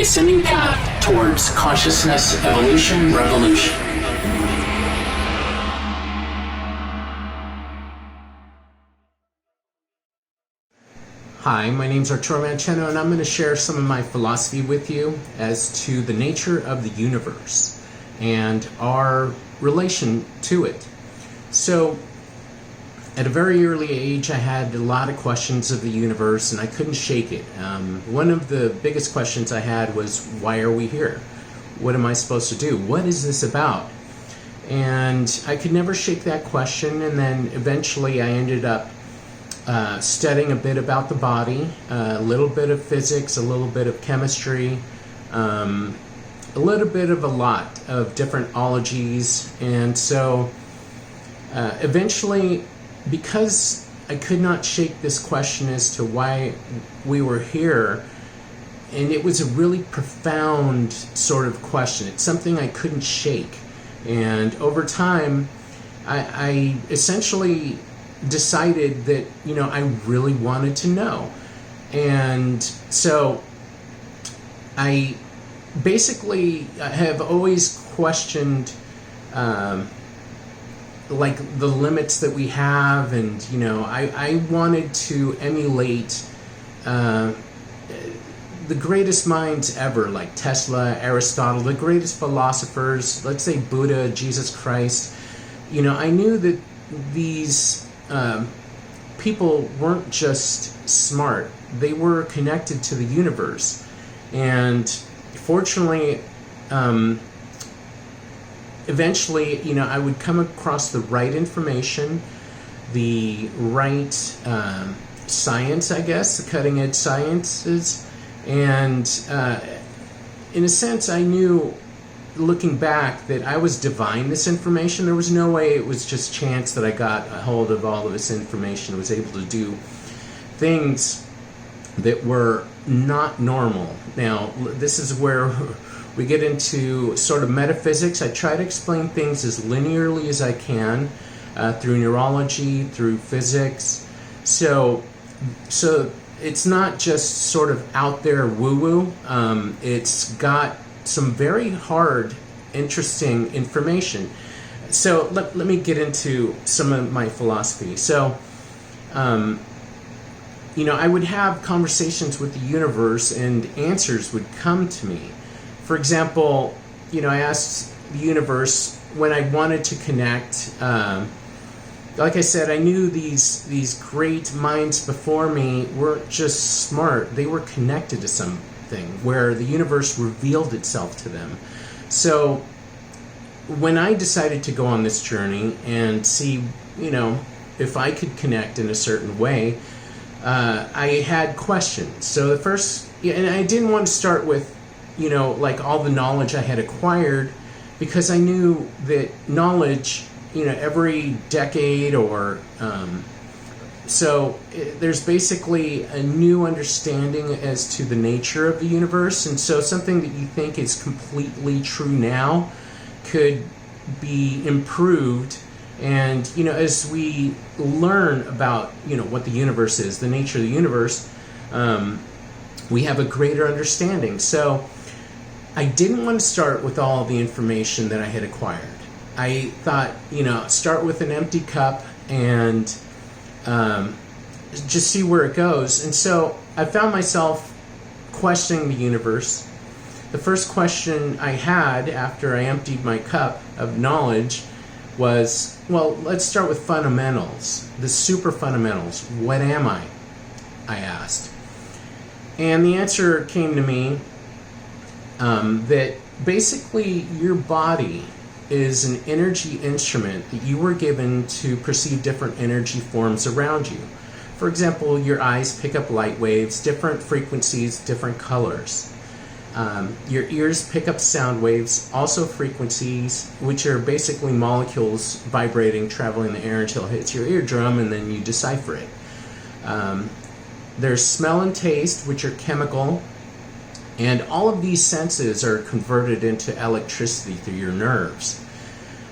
ascending path towards consciousness, evolution, revolution. Hi, my name is Arturo Mancheno, and I'm going to share some of my philosophy with you as to the nature of the universe and our relation to it. So, at a very early age, I had a lot of questions of the universe, and I couldn't shake it. One of the biggest questions I had was, why are we here? What am I supposed to do? What is this about? And I could never shake that question, and then eventually I ended up studying a bit about the body, a little bit of physics, a little bit of chemistry, a little bit of a lot of different ologies. And so eventually, because I could not shake this question as to why we were here, and it was a really profound sort of question. It's something I couldn't shake. And over time, I essentially decided that, I really wanted to know. And so I basically have always questioned like the limits that we have, and I wanted to emulate the greatest minds ever, like Tesla, Aristotle, the greatest philosophers, let's say Buddha, Jesus Christ. I knew that these people weren't just smart, they were connected to the universe. And fortunately, eventually, I would come across the right information, the right science, I guess, the cutting edge sciences. And in a sense, I knew, looking back, that I was divine this information. There was no way it was just chance that I got a hold of all of this information. I was able to do things that were not normal. Now, this is where we get into sort of metaphysics. I try to explain things as linearly as I can through neurology, through physics. So it's not just sort of out there woo-woo. It's got some very hard, interesting information. So let me get into some of my philosophy. So, I would have conversations with the universe, and answers would come to me. For example, I asked the universe when I wanted to connect. Like I said, I knew these great minds before me weren't just smart; they were connected to something where the universe revealed itself to them. So when I decided to go on this journey and see, if I could connect in a certain way, I had questions. So the first, and I didn't want to start with, like all the knowledge I had acquired, because I knew that knowledge, every decade or so there's basically a new understanding as to the nature of the universe. And so something that you think is completely true now could be improved. And, as we learn about, what the universe is, the nature of the universe, we have a greater understanding. So I didn't want to start with all the information that I had acquired. I thought, start with an empty cup and just see where it goes. And so I found myself questioning the universe. The first question I had after I emptied my cup of knowledge was, well, let's start with fundamentals, the super fundamentals. What am I asked. And the answer came to me that basically your body is an energy instrument that you were given to perceive different energy forms around you. For example, your eyes pick up light waves, different frequencies, different colors. Your ears pick up sound waves, also frequencies, which are basically molecules vibrating, traveling in the air until it hits your eardrum, and then you decipher it. There's smell and taste, which are chemical, and all of these senses are converted into electricity through your nerves.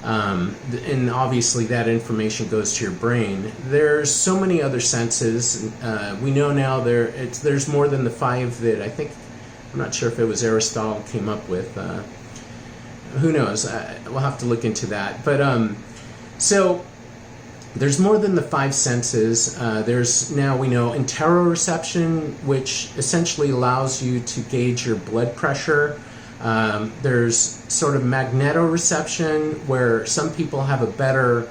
And obviously that information goes to your brain. There's so many other senses. We know now there's more than the 5 that I think I'm not sure if it was Aristotle came up with. Who knows? We'll have to look into that. But so there's more than the five senses. There's, now we know, interoception, which essentially allows you to gauge your blood pressure. There's sort of magnetoreception, where some people have a better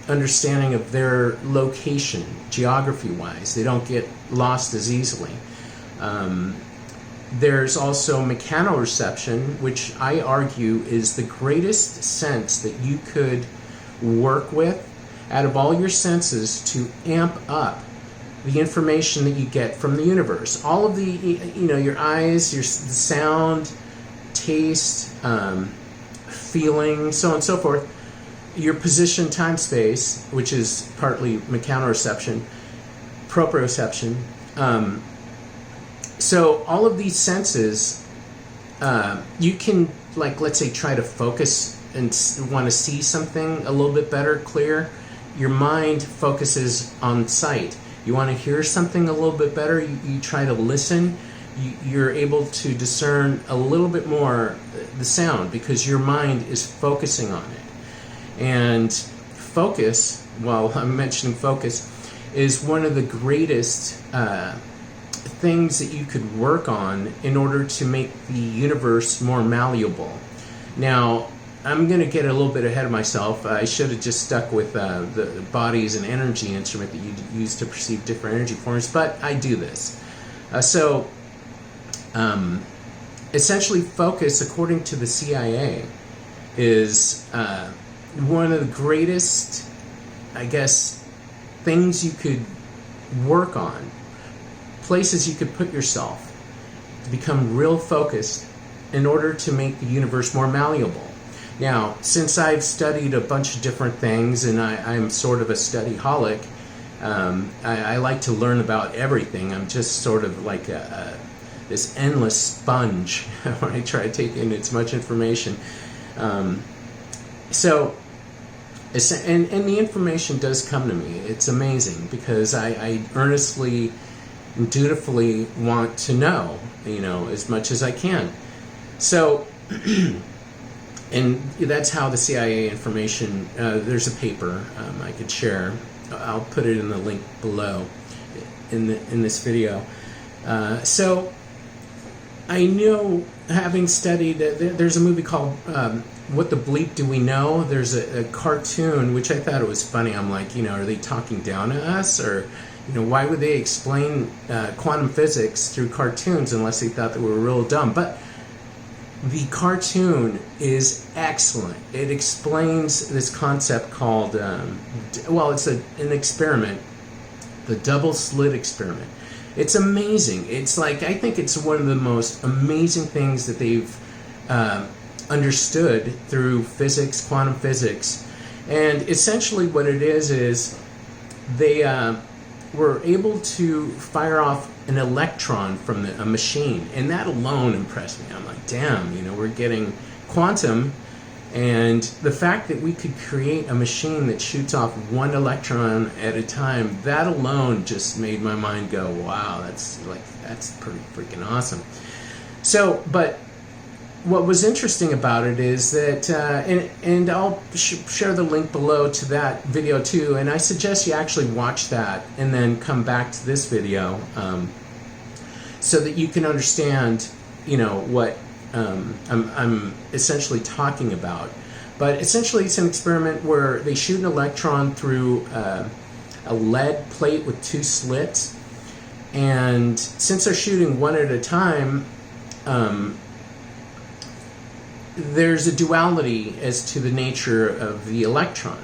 understanding of their location, geography-wise. They don't get lost as easily. There's also mechanoreception, which I argue is the greatest sense that you could work with out of all your senses to amp up the information that you get from the universe. All of the, your eyes, the sound, taste, feeling, so on and so forth, your position, time, space, which is partly mechanoreception, proprioception. So all of these senses, you can, like, let's say, try to focus and want to see something a little bit better, clear. Your mind focuses on sight. You want to hear something a little bit better, you try to listen. You're able to discern a little bit more the sound because your mind is focusing on it. And focus, well, I'm mentioning focus, is one of the greatest things that you could work on in order to make the universe more malleable. Now, I'm going to get a little bit ahead of myself. I should have just stuck with the body as an energy instrument that you use to perceive different energy forms, but I do this. Essentially, focus, according to the CIA, is one of the greatest, I guess, things you could work on, places you could put yourself to become real focused in order to make the universe more malleable. Now, since I've studied a bunch of different things, and I'm sort of a study-holic, I like to learn about everything. I'm just sort of like this endless sponge when I try to take in as much information. And the information does come to me. It's amazing because I earnestly and dutifully want to know, as much as I can. So, and that's how the CIA information, there's a paper I could share. I'll put it in the link below in this video. So I know, having studied, there's a movie called What the Bleep Do We Know? There's a cartoon, which I thought it was funny. I'm like, are they talking down to us? Or, why would they explain quantum physics through cartoons unless they thought that we were real dumb? But the cartoon is excellent. It explains this concept called, it's an experiment, the double slit experiment. It's amazing. It's like, I think it's one of the most amazing things that they've understood through physics, quantum physics. And essentially what it is they were able to fire off an electron from a machine, and that alone impressed me. I'm like, damn, we're getting quantum, and the fact that we could create a machine that shoots off one electron at a time, that alone just made my mind go, wow, that's pretty freaking awesome. So, but what was interesting about it is that, and I'll share the link below to that video too, and I suggest you actually watch that and then come back to this video so that you can understand, what I'm essentially talking about. But essentially it's an experiment where they shoot an electron through a lead plate with two slits, and since they're shooting one at a time, there's a duality as to the nature of the electron.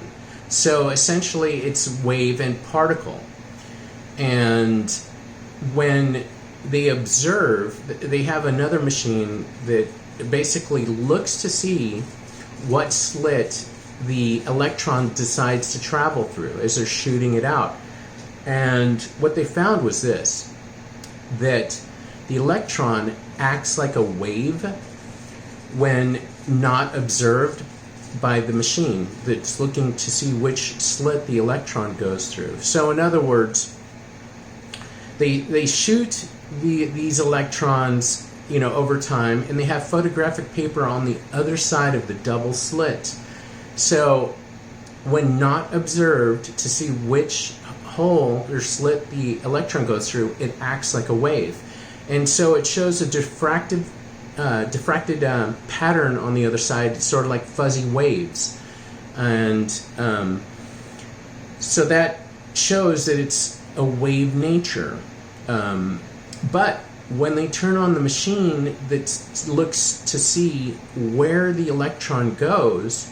So essentially it's wave and particle. And when they observe, they have another machine that basically looks to see what slit the electron decides to travel through as they're shooting it out. And what they found was this, that the electron acts like a wave when not observed by the machine that's looking to see which slit the electron goes through. So in other words, they shoot these electrons, over time, and they have photographic paper on the other side of the double slit. So when not observed to see which hole or slit the electron goes through, it acts like a wave. And so it shows a diffracted pattern on the other side, sort of like fuzzy waves. And so that shows that it's a wave nature. But when they turn on the machine that looks to see where the electron goes,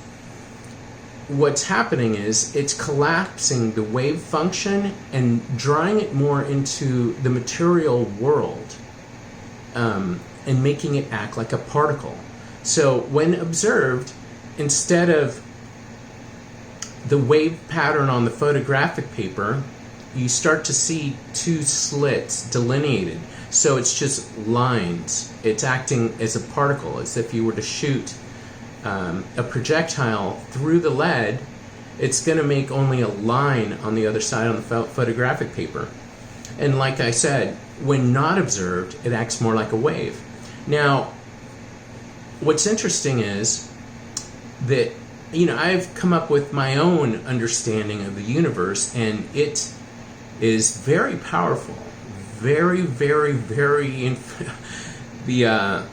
what's happening is it's collapsing the wave function and drawing it more into the material world, and making it act like a particle. So when observed, instead of the wave pattern on the photographic paper, you start to see two slits delineated. So it's just lines. It's acting as a particle, as if you were to shoot a projectile through the lead. It's going to make only a line on the other side on the photographic paper. And like I said, when not observed, it acts more like a wave. Now, what's interesting is that, I've come up with my own understanding of the universe, and it is very powerful. Very, very, very... the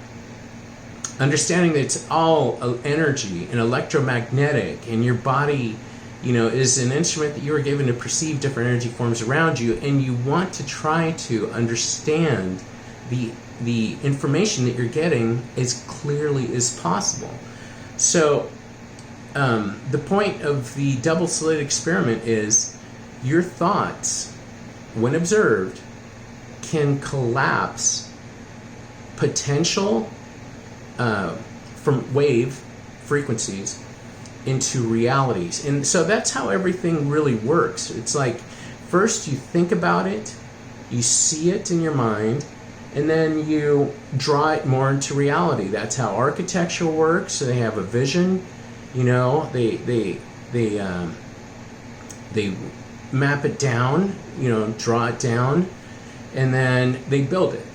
understanding that it's all energy and electromagnetic, and your body, is an instrument that you were given to perceive different energy forms around you, and you want to try to understand the information that you're getting as clearly as possible. So the point of the double slit experiment is your thoughts, when observed, can collapse potential from wave frequencies into realities. And so that's how everything really works. It's like, first you think about it, you see it in your mind, and then you draw it more into reality. That's how architecture works. So they have a vision, they map it down, draw it down, and then they build it.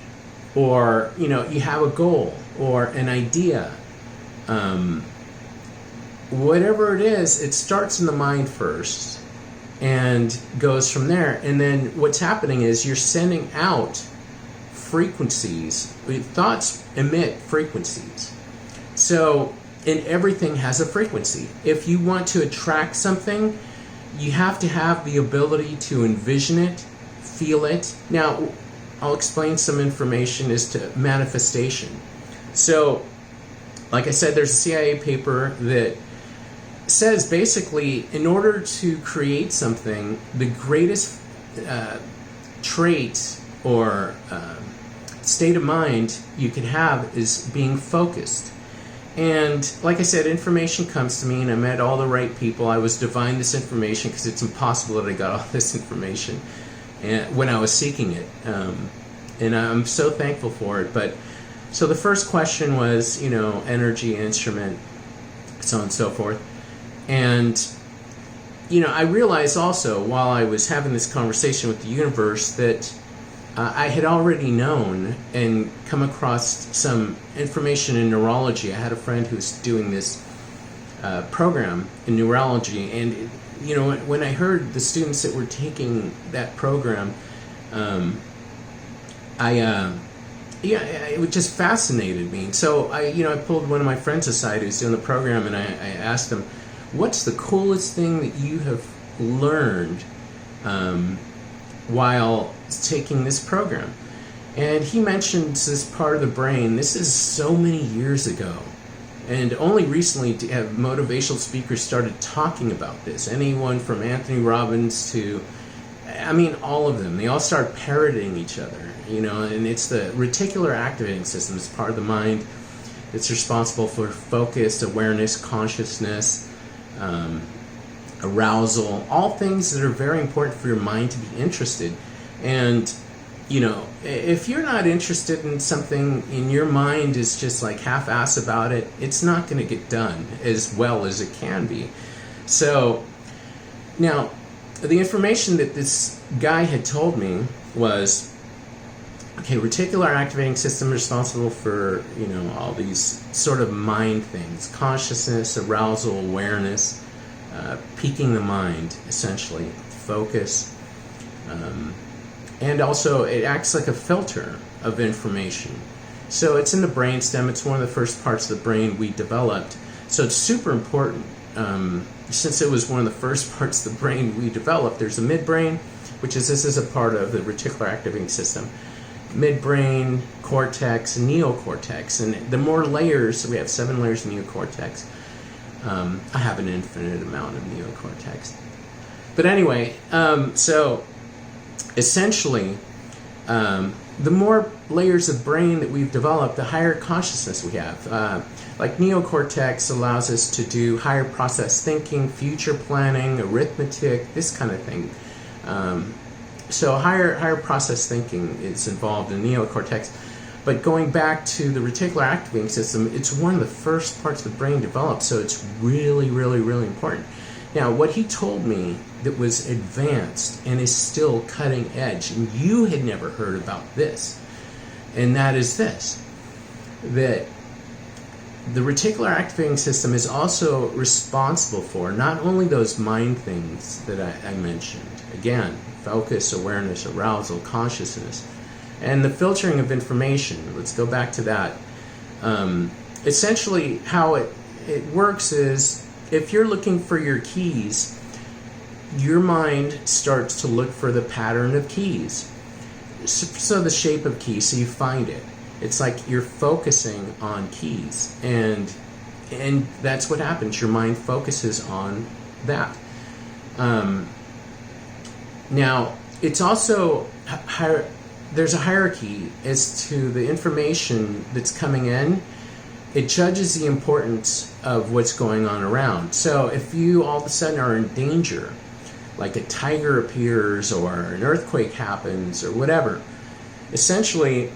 Or, you have a goal or an idea. Whatever it is, it starts in the mind first and goes from there. And then what's happening is you're sending out frequencies. Thoughts emit frequencies. So, and everything has a frequency. If you want to attract something, you have to have the ability to envision it, feel it. Now, I'll explain some information as to manifestation. So, like I said, there's a CIA paper that says basically, in order to create something, the greatest trait or state of mind you can have is being focused. And like I said, information comes to me, and I met all the right people. I was divine this information, because it's impossible that I got all this information when I was seeking it. And I'm so thankful for it. But so the first question was, energy, instrument, so on and so forth. And, I realized also while I was having this conversation with the universe that I had already known and come across some information in neurology. I had a friend who was doing this program in neurology, and when I heard the students that were taking that program, it just fascinated me. So I pulled one of my friends aside who's doing the program, and I asked him, "What's the coolest thing that you have learned while taking this program?" And he mentioned this part of the brain. This is so many years ago, and only recently have motivational speakers started talking about this. Anyone from Anthony Robbins to, all of them. They all start parroting each other, and it's the Reticular Activating System. It's part of the mind. It's responsible for focus, awareness, consciousness, arousal, all things that are very important for your mind to be interested. And if you're not interested in something and your mind is just like half-ass about it, it's not going to get done as well as it can be. So now the information that this guy had told me was Okay, reticular activating system responsible for, all these sort of mind things: consciousness, arousal, awareness, peaking the mind, essentially, focus, and also it acts like a filter of information. So it's in the brainstem. It's one of the first parts of the brain we developed. So it's super important. Since it was one of the first parts of the brain we developed, there's a midbrain, this is a part of the reticular activating system. Midbrain, cortex, neocortex, and the more layers, we have 7 layers of neocortex. I have an infinite amount of neocortex. But anyway, so essentially, the more layers of brain that we've developed, the higher consciousness we have. Like neocortex allows us to do higher process thinking, future planning, arithmetic, this kind of thing. So higher process thinking is involved in neocortex. But going back to the reticular activating system, it's one of the first parts of the brain developed, so it's really, really, really important. Now, what he told me that was advanced and is still cutting edge, and you had never heard about this, and that is this, that the reticular activating system is also responsible for not only those mind things that I mentioned, again, focus, awareness, arousal, consciousness, and the filtering of information. Let's go back to that. Essentially, how it works is, if you're looking for your keys, your mind starts to look for the pattern of keys. So the shape of keys, so you find it. It's like you're focusing on keys, and that's what happens. Your mind focuses on that. Now, it's also there's a hierarchy as to the information that's coming in. It judges the importance of what's going on around. So if you all of a sudden are in danger, like a tiger appears or an earthquake happens or whatever, essentially,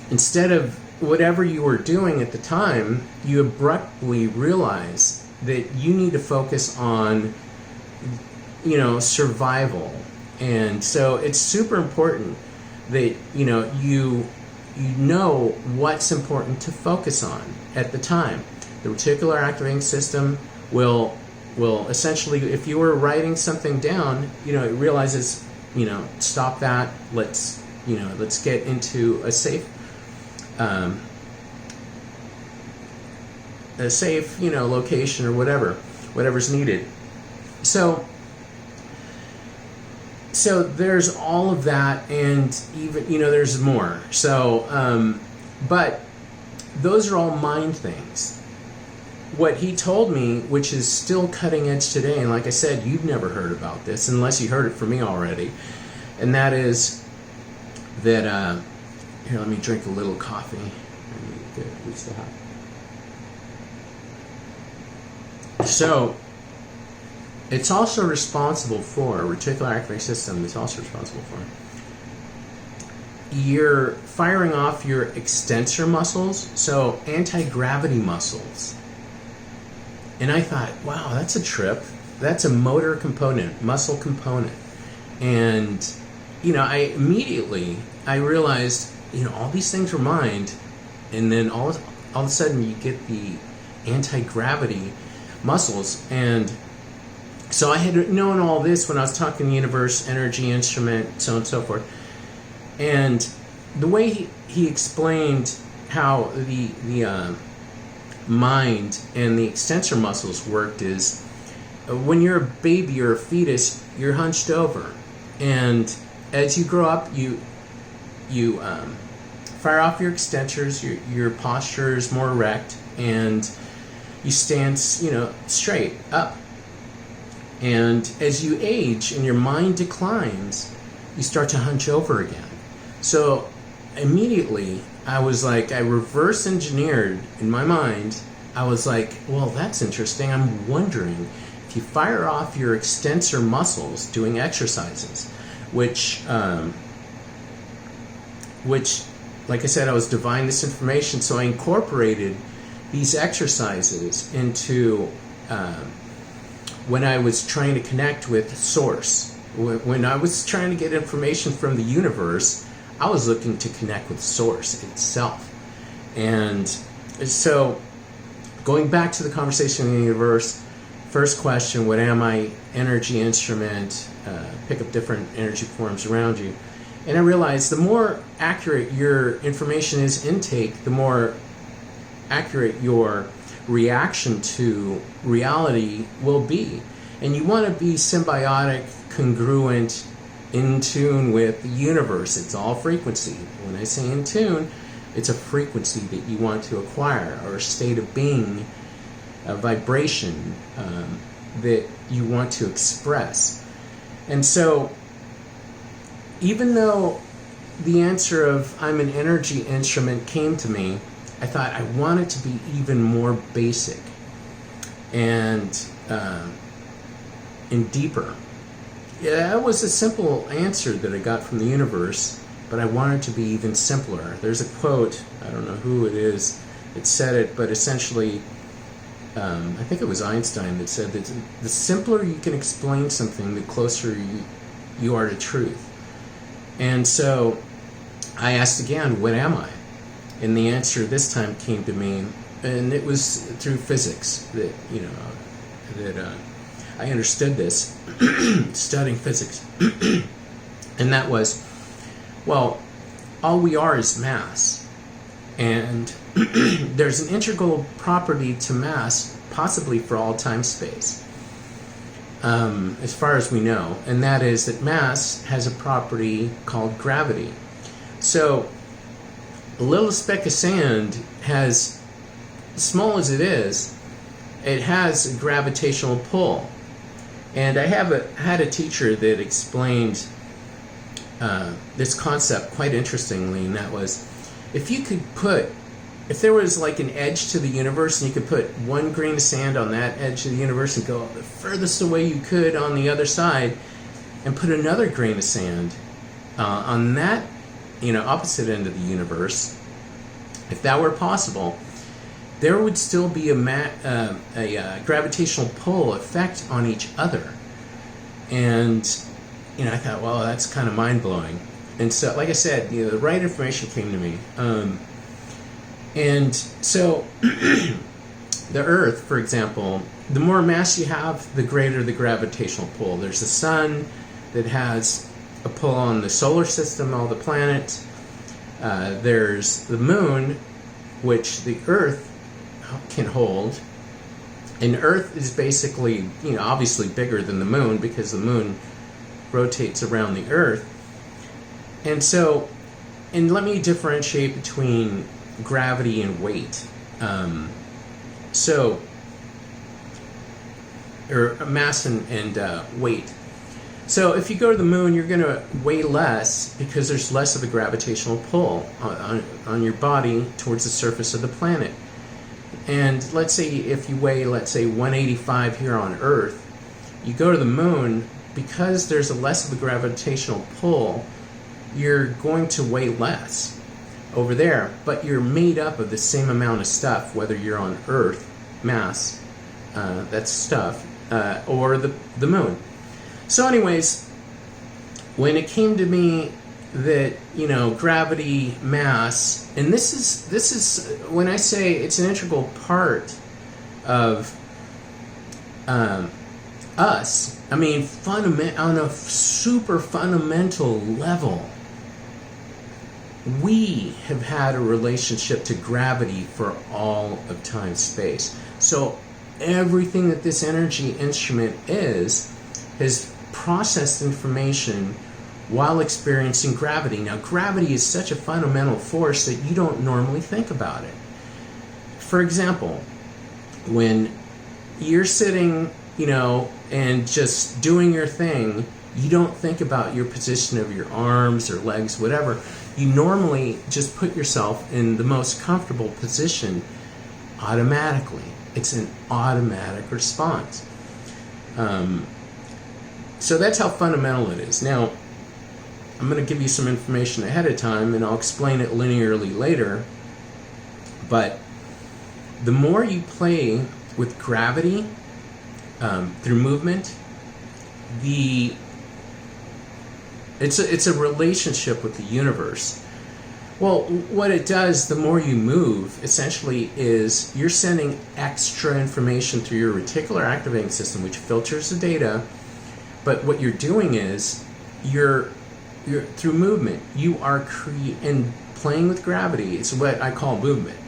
instead of whatever you were doing at the time, you abruptly realize that you need to focus on, survival. And so it's super important that, you know what's important to focus on at the time. The reticular activating system will essentially, if you were writing something down, it realizes, stop that, let's get into a safe location or whatever's needed. So there's all of that, and even, there's more. So, but those are all mind things. What he told me, which is still cutting edge today, and like I said, you've never heard about this unless you heard it from me already, and that is that, here, let me drink a little coffee. We still have. So, it's also responsible for, reticular activating system is also responsible for, you're firing off your extensor muscles, so anti-gravity muscles. And I thought, wow, that's a trip. That's a motor component, muscle component. And, I realized, all these things were mind, and then all of a sudden you get the anti-gravity muscles. And so I had known all this when I was talking the universe, energy, instrument, so on and so forth. And the way he explained how the mind and the extensor muscles worked is, when you're a baby or a fetus, you're hunched over, and as you grow up, you fire off your extensors, your posture is more erect, and you stand straight up. And as you age and your mind declines, you start to hunch over again. So immediately I was like, I reverse engineered in my mind. I was like, well, that's interesting. I'm wondering if you fire off your extensor muscles doing exercises, which, like I said, I was divining this information, so I incorporated these exercises into when I was trying to connect with Source. When I was trying to get information from the universe, I was looking to connect with Source itself. And so, going back to the conversation in the universe, first question, what am I? Energy instrument, pick up different energy forms around you. And I realized the more accurate your information is intake, the more accurate your reaction to reality will be. And you want to be symbiotic, congruent, in tune with the universe. It's all frequency. When I say in tune, it's a frequency that you want to acquire, or a state of being, a vibration that you want to express. And so, even though the answer of I'm an energy instrument came to me, I thought I want it to be even more basic and deeper. Yeah, that was a simple answer that I got from the universe, but I wanted it to be even simpler. There's a quote, I don't know who it is that said it, but essentially, I think it was Einstein that said that the simpler you can explain something, the closer you are to truth. And so I asked again, what am I? And the answer this time came to me, and it was through physics that, I understood this, studying physics. And that was, well, all we are is mass. And there's an integral property to mass, possibly for all time-space, as far as we know. And that is that mass has a property called gravity. So a little speck of sand has, small as it is, it has a gravitational pull. And I had a teacher that explained this concept quite interestingly, and that was, if there was like an edge to the universe and you could put one grain of sand on that edge of the universe and go the furthest away you could on the other side and put another grain of sand on that, opposite end of the universe, if that were possible, there would still be a gravitational pull effect on each other. And, I thought, well, that's kind of mind-blowing. And so, like I said, the right information came to me. And so, the Earth, for example, the more mass you have, the greater the gravitational pull. There's the sun that has a pull on the solar system, all the planets. There's the moon, which the Earth can hold. And Earth is basically, obviously bigger than the moon because the moon rotates around the Earth. And so, and let me differentiate between gravity and weight. Or mass and weight. So if you go to the moon, you're going to weigh less because there's less of a gravitational pull on your body towards the surface of the planet. And let's say if you weigh, 185 here on Earth, you go to the moon, because there's a less of a gravitational pull, you're going to weigh less over there, but you're made up of the same amount of stuff, whether you're on Earth, mass, that's stuff, or the moon. So anyways, when it came to me that, gravity, mass, and this is when I say it's an integral part of us, I mean, on a super fundamental level, we have had a relationship to gravity for all of time space. So everything that this energy instrument has processed information while experiencing gravity. Now, gravity is such a fundamental force that you don't normally think about it. For example, when you're sitting, and just doing your thing, you don't think about your position of your arms or legs, whatever. You normally just put yourself in the most comfortable position automatically. It's an automatic response. So that's how fundamental it is. Now, I'm going to give you some information ahead of time, and I'll explain it linearly later. But the more you play with gravity through movement, It's a relationship with the universe. Well, what it does, the more you move, essentially, is you're sending extra information through your reticular activating system, which filters the data. But what you're doing is, you're through movement, you are and playing with gravity. It's what I call movement.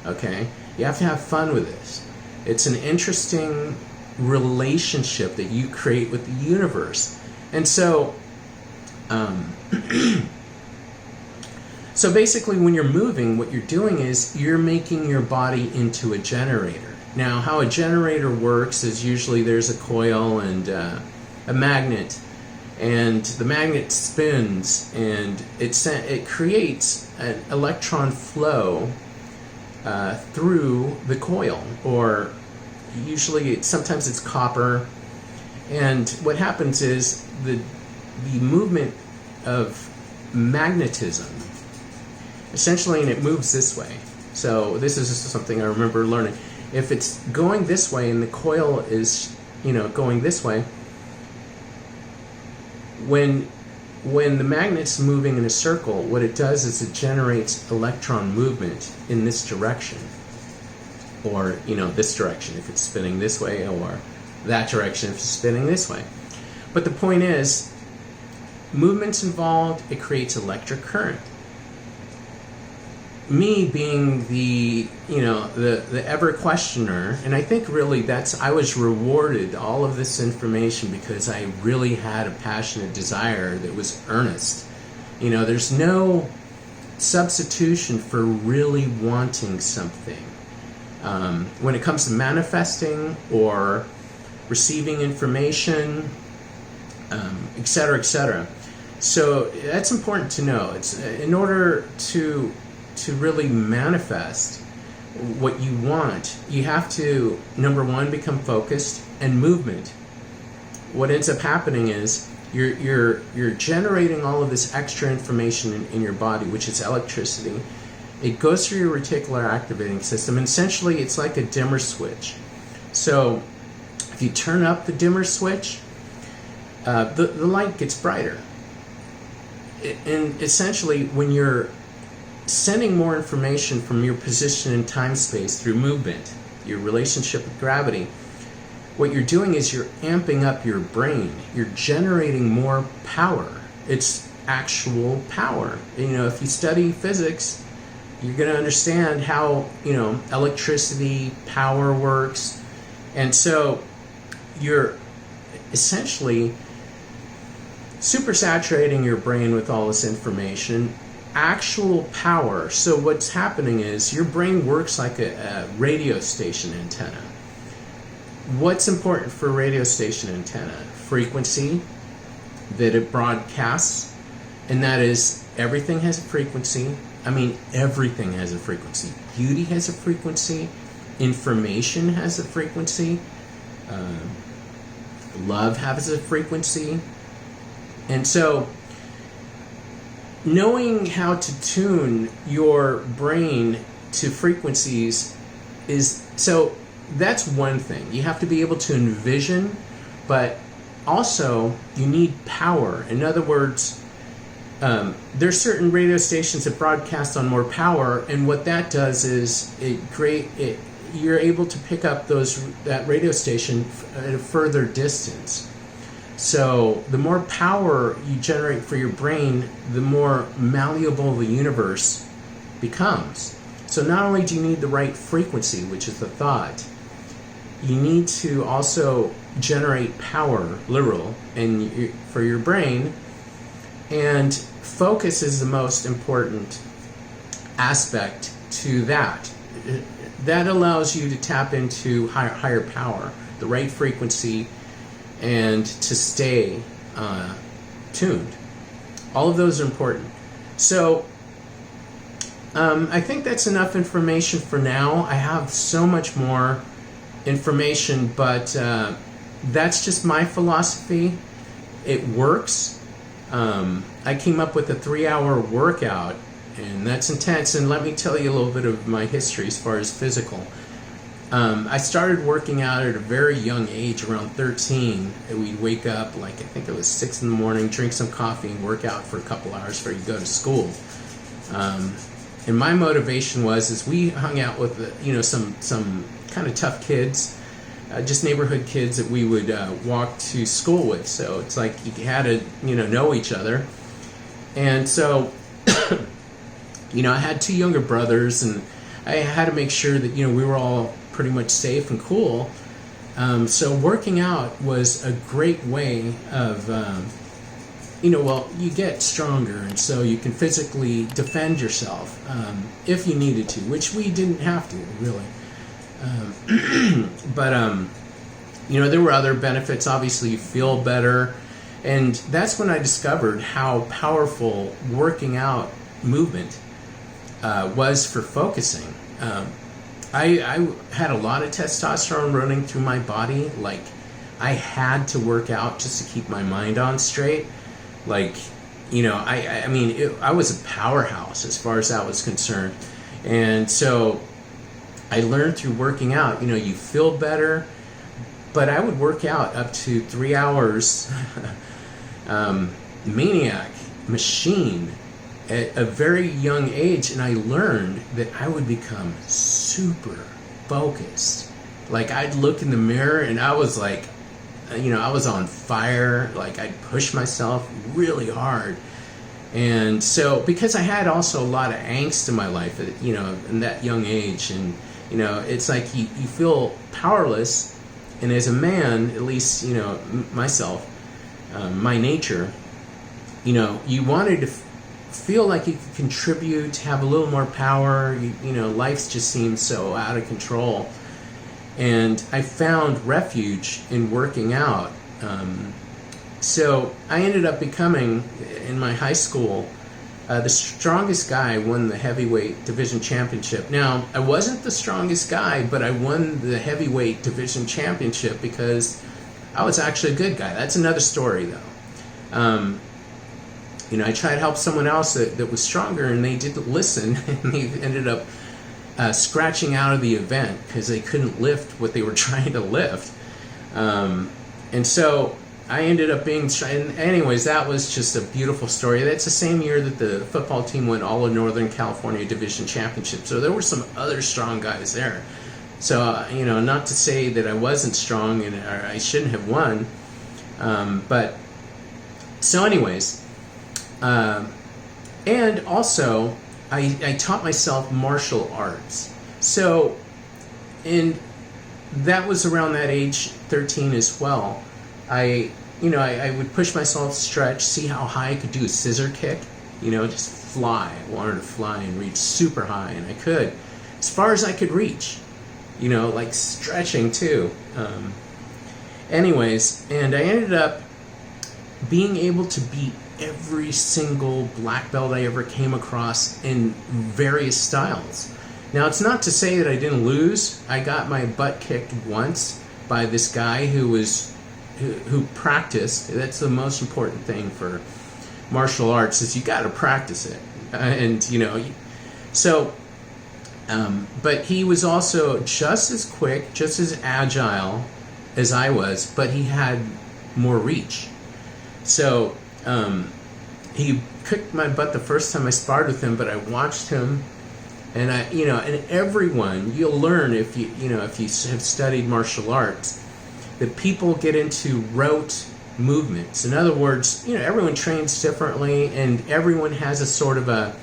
Okay, you have to have fun with this. It's an interesting relationship that you create with the universe, and so. So basically, when you're moving, what you're doing is you're making your body into a generator. Now, how a generator works is usually there's a coil and a magnet, and the magnet spins, and it creates an electron flow through the coil, or usually sometimes it's copper. And what happens is the movement of magnetism, essentially, and it moves this way. So this is something I remember learning. If it's going this way and the coil is, going this way, when the magnet's moving in a circle, what it does is it generates electron movement in this direction, or this direction if it's spinning this way, or that direction if it's spinning this way. But the point is, movement's involved, it creates electric current. Me being the ever questioner, and I think really I was rewarded all of this information because I really had a passionate desire that was earnest. There's no substitution for really wanting something. When it comes to manifesting or receiving information, etc., etc. So that's important to know. It's in order to really manifest what you want, you have to, number one, become focused and movement. What ends up happening is you're generating all of this extra information in your body, which is electricity. It goes through your reticular activating system, and essentially it's like a dimmer switch. So if you turn up the dimmer switch, the light gets brighter. And essentially, when you're sending more information from your position in time-space through movement, your relationship with gravity, what you're doing is you're amping up your brain. You're generating more power. It's actual power. If you study physics, you're going to understand how, electricity, power works. And so you're essentially supersaturating your brain with all this information, actual power. So what's happening is your brain works like a radio station antenna. What's important for a radio station antenna? Frequency that it broadcasts, and that is everything has a frequency. I mean, everything has a frequency. Beauty has a frequency. Information has a frequency. Love has a frequency. And so, knowing how to tune your brain to frequencies that's one thing. You have to be able to envision, but also you need power. In other words, there's certain radio stations that broadcast on more power, and what that does is you're able to pick up that radio station at a further distance. So the more power you generate for your brain, the more malleable the universe becomes. So not only do you need the right frequency, which is the thought, you need to also generate power, literal, for your brain. And focus is the most important aspect to that. That allows you to tap into higher power, the right frequency, and to stay tuned. All of those are important. So I think that's enough information for now. I have so much more information, but that's just my philosophy. It works. I came up with a 3-hour workout, and that's intense. And let me tell you a little bit of my history as far as physical. I started working out at a very young age, around 13. We'd wake up, like, I think it was 6 in the morning, drink some coffee and work out for a couple hours before you go to school. And my motivation was we hung out with, some kind of tough kids, just neighborhood kids that we would walk to school with. So it's like you had to, know each other. And so, I had 2 younger brothers, and I had to make sure that, we were all pretty much safe and cool. So working out was a great way of, you get stronger, and so you can physically defend yourself if you needed to, which we didn't have to, really. But there were other benefits. Obviously, you feel better, and that's when I discovered how powerful working out movement was for focusing. I had a lot of testosterone running through my body. Like, I had to work out just to keep my mind on straight. Like, I was a powerhouse as far as that was concerned. And so I learned through working out, you feel better, but I would work out up to 3 hours, maniac, machine, at a very young age, and I learned that I would become super focused. Like, I'd look in the mirror and I was like, I was on fire. Like, I'd push myself really hard. And so, because I had also a lot of angst in my life, in that young age, and, it's like you feel powerless. And as a man, at least, myself, my nature, you wanted to feel like you could contribute, have a little more power. Life just seems so out of control. And I found refuge in working out. So I ended up becoming, in my high school, the strongest guy. Won the heavyweight division championship. Now, I wasn't the strongest guy, but I won the heavyweight division championship because I was actually a good guy. That's another story, though. I tried to help someone else that was stronger, and they didn't listen, and they ended up scratching out of the event because they couldn't lift what they were trying to lift. And so I ended up being... Anyways, that was just a beautiful story. That's the same year that the football team won all of Northern California Division Championship. So there were some other strong guys there. So, not to say that I wasn't strong or I shouldn't have won. So anyways... and also, I taught myself martial arts. So, and that was around that age, 13 as well. I would push myself, stretch, see how high I could do a scissor kick. Just fly. I wanted to fly and reach super high, and I could. As far as I could reach. Like stretching too. Anyways, and I ended up being able to beat every single black belt I ever came across in various styles. Now, it's not to say that I didn't lose. I got my butt kicked once by this guy who practiced. That's the most important thing for martial arts, is you got to practice it. But he was also just as quick, just as agile as I was, but he had more reach. So he kicked my butt the first time I sparred with him, but I watched him, and and everyone, you'll learn if you have studied martial arts, that people get into rote movements. In other words, everyone trains differently, and everyone has a sort of a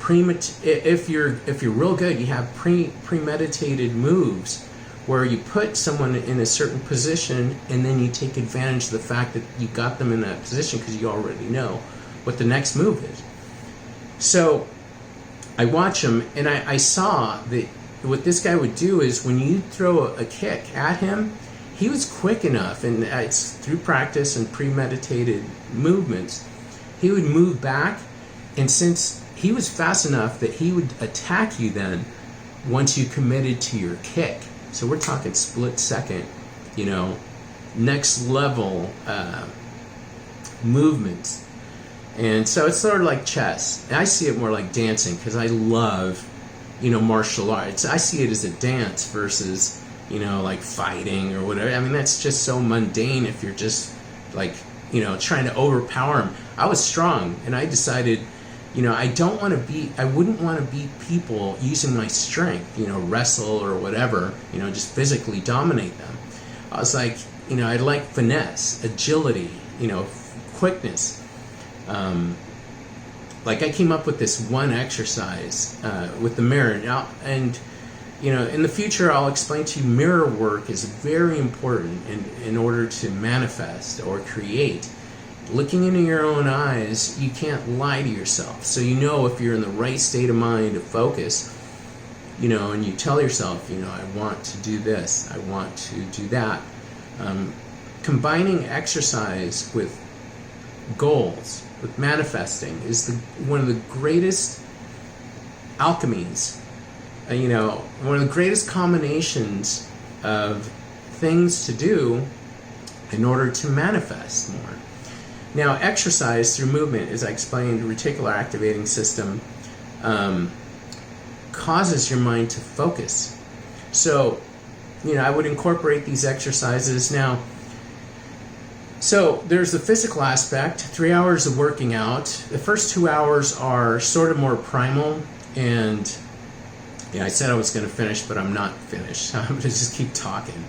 if you're real good, you have premeditated moves where you put someone in a certain position, and then you take advantage of the fact that you got them in that position because you already know what the next move is. So I watch him, and I saw that what this guy would do is when you throw a kick at him, he was quick enough, and it's through practice and premeditated movements, he would move back, and since he was fast enough that he would attack you then once you committed to your kick. So we're talking split second, next level movements. And so it's sort of like chess. And I see it more like dancing because I love, martial arts. I see it as a dance versus like fighting or whatever. I mean, that's just so mundane if you're just like, trying to overpower him. I was strong, and I decided, I wouldn't want to beat people using my strength, wrestle or whatever, just physically dominate them. I was like, I like finesse, agility, quickness. Like I came up with this one exercise with the mirror. Now, and in the future, I'll explain to you, mirror work is very important in order to manifest or create. Looking into your own eyes, you can't lie to yourself. So if you're in the right state of mind to focus, and you tell yourself, I want to do this, I want to do that. Combining exercise with goals, with manifesting, is one of the greatest alchemies. One of the greatest combinations of things to do in order to manifest more. Now, exercise through movement, as I explained, Reticular Activating System, causes your mind to focus. So, I would incorporate these exercises. Now, so there's the physical aspect, 3 hours of working out. The first 2 hours are sort of more primal, and I said I was going to finish, but I'm not finished. I'm going to just keep talking.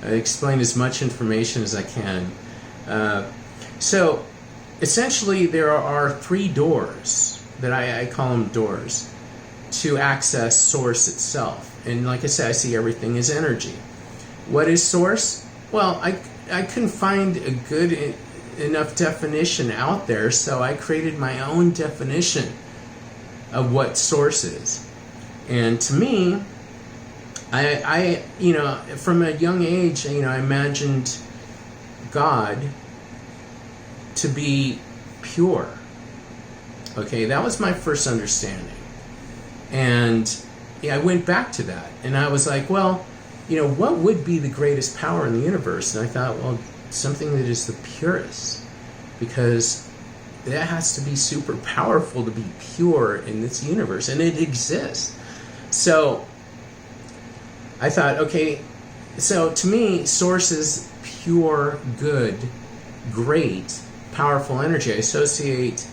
I explain as much information as I can. So, essentially, there are 3 doors that I call them doors to access Source itself. And like I said, I see everything as energy. What is Source? Well, I couldn't find a good enough definition out there, so I created my own definition of what Source is. And to me, I from a young age, I imagined God to be pure. Okay, that was my first understanding. And I went back to that, and I was like, well, what would be the greatest power in the universe? And I thought, well, something that is the purest, because that has to be super powerful to be pure in this universe, and it exists. So I thought, okay, so to me, Source is pure, good, great, powerful energy. I associate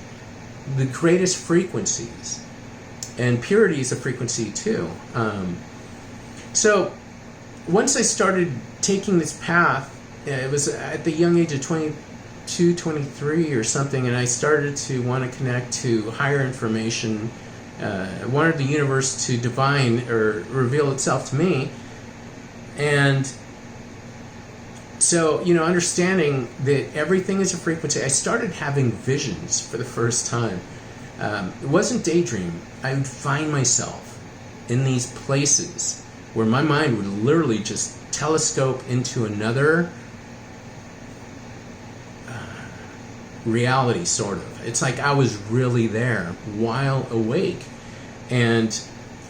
the greatest frequencies, and purity is a frequency too. So once I started taking this path, it was at the young age of 22, 23 or something, and I started to want to connect to higher information. I wanted the universe to divine or reveal itself to me. And so, understanding that everything is a frequency, I started having visions for the first time. It wasn't daydream. I would find myself in these places where my mind would literally just telescope into another reality, sort of. It's like I was really there while awake. And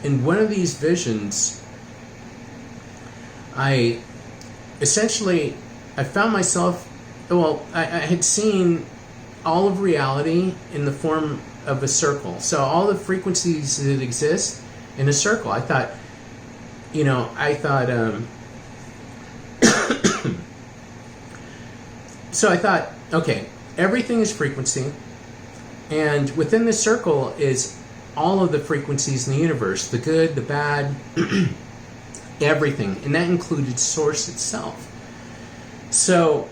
in one of these visions, I found myself, I had seen all of reality in the form of a circle. So all the frequencies that exist in a circle. I thought, so I thought, okay, everything is frequency, and within this circle is all of the frequencies in the universe, the good, the bad, everything, and that included Source itself. So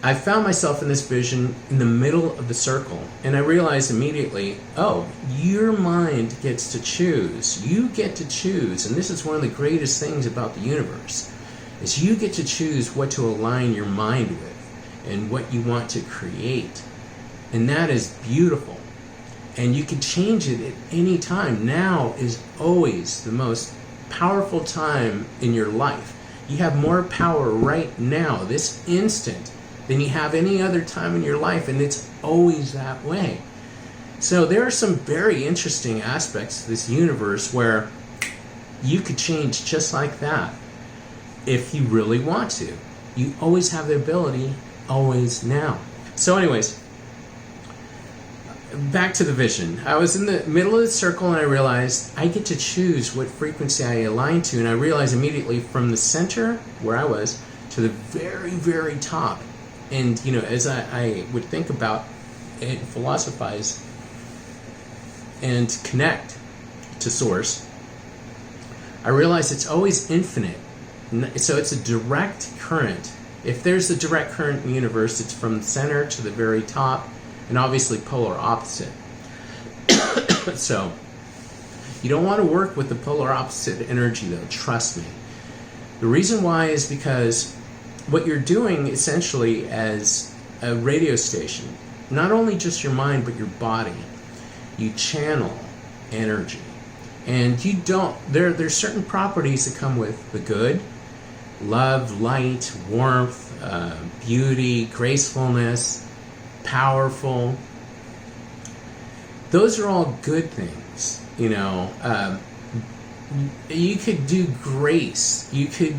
I found myself in this vision in the middle of the circle, and I realized immediately, your mind gets to choose. You get to choose, and this is one of the greatest things about the universe, is you get to choose what to align your mind with and what you want to create. And that is beautiful. And you can change it at any time. Now is always the most powerful time in your life. You have more power right now, this instant, than you have any other time in your life, and it's always that way. So there are some very interesting aspects to this universe where you could change just like that if you really want to. You always have the ability, always now. So anyways, back to the vision. I was in the middle of the circle and I realized I get to choose what frequency I align to, and I realized immediately from the center where I was to the very, very top. And as I would think about and philosophize and connect to source, I realized it's always infinite. So it's a direct current. If there's a direct current in the universe, it's from the center to the very top, and obviously polar opposite. So you don't want to work with the polar opposite energy, though, trust me. The reason why is because what you're doing essentially as a radio station, not only just your mind but your body, you channel energy. And you don't, there's certain properties that come with the good: love, light, warmth, beauty, gracefulness, powerful. Those are all good things, you could do grace. You could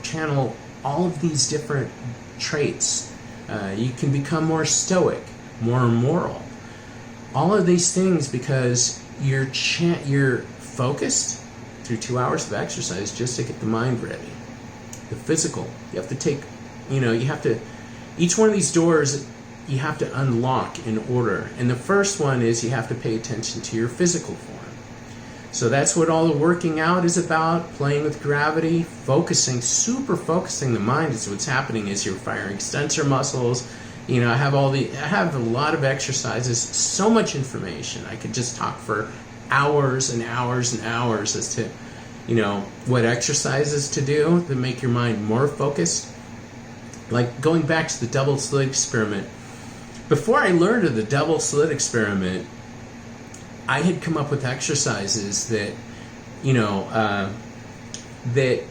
channel all of these different traits. You can become more stoic, more moral. All of these things because you're focused through 2 hours of exercise just to get the mind ready. The physical, you have to take, each one of these doors you have to unlock in order. And the first one is you have to pay attention to your physical form. So that's what all the working out is about, playing with gravity, super focusing the mind is what's happening as you're firing extensor muscles. I have a lot of exercises, so much information. I could just talk for hours and hours and hours as to, what exercises to do to make your mind more focused. Like going back to the double slit experiment. Before I learned of the double slit experiment, I had come up with exercises that, that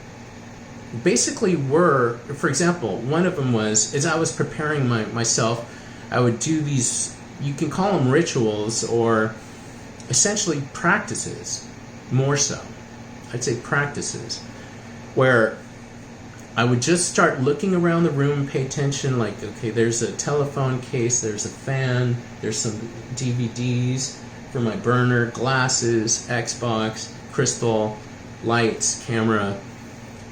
basically were, for example, one of them was, as I was preparing myself, I would do these, you can call them rituals or essentially practices, more so. I'd say practices, where I would just start looking around the room and pay attention, like, okay, there's a telephone case, there's a fan, there's some DVDs for my burner, glasses, Xbox, crystal, lights, camera,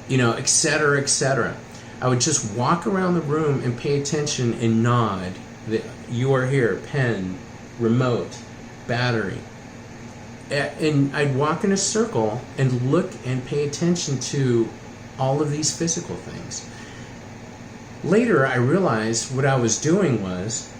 etc., etc. I would just walk around the room and pay attention and nod that you are here, pen, remote, battery. And I'd walk in a circle and look and pay attention to all of these physical things. Later, I realized what I was doing was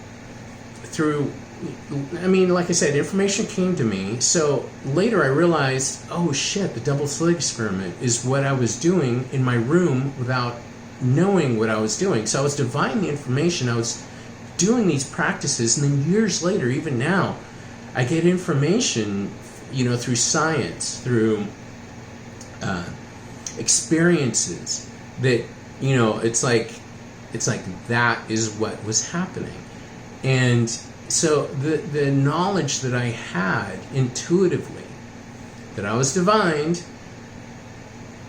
like I said, information came to me. So later I realized, oh shit, the double slit experiment is what I was doing in my room without knowing what I was doing. So I was divining the information, I was doing these practices, and then years later, even now, I get information, through science, through experiences that, it's like that is what was happening. And so the knowledge that I had intuitively, that I was divined,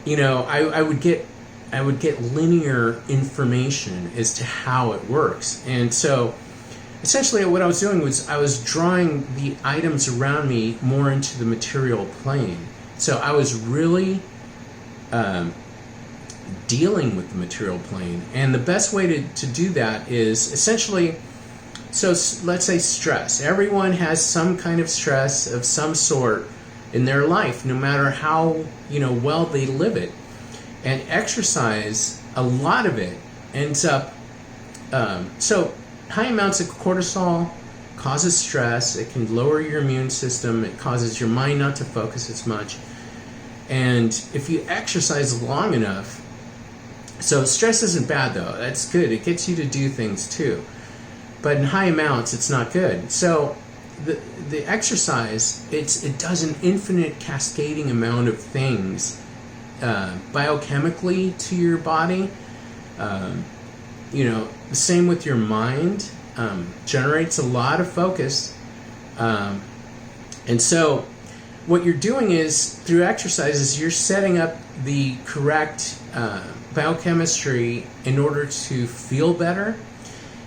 I would get linear information as to how it works. And so essentially what I was doing was I was drawing the items around me more into the material plane. So I was really dealing with the material plane. And the best way to do that is essentially, so let's say stress. Everyone has some kind of stress of some sort in their life, no matter how well they live it. And exercise, a lot of it ends up, so high amounts of cortisol causes stress. It can lower your immune system. It causes your mind not to focus as much. And if you exercise long enough, so stress isn't bad though. That's good. It gets you to do things too. But in high amounts, it's not good. So the exercise, it does an infinite cascading amount of things biochemically to your body. The same with your mind. Generates a lot of focus. And so what you're doing is, through exercises, you're setting up the correct biochemistry in order to feel better.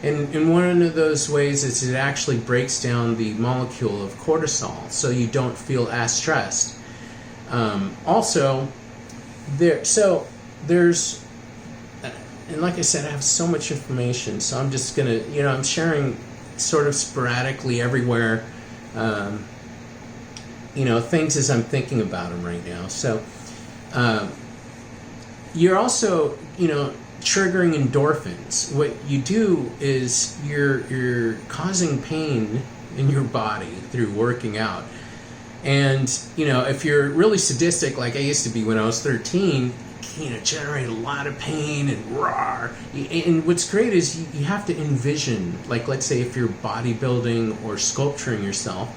And one of those ways is it actually breaks down the molecule of cortisol, so you don't feel as stressed. Also, there's, and like I said, I have so much information, so I'm just gonna, I'm sharing sort of sporadically everywhere, things as I'm thinking about them right now. So, you're also, triggering endorphins. What you do is you're causing pain in your body through working out. And, if you're really sadistic, like I used to be when I was 13, generate a lot of pain and roar. And what's great is you have to envision, like let's say if you're bodybuilding or sculpturing yourself,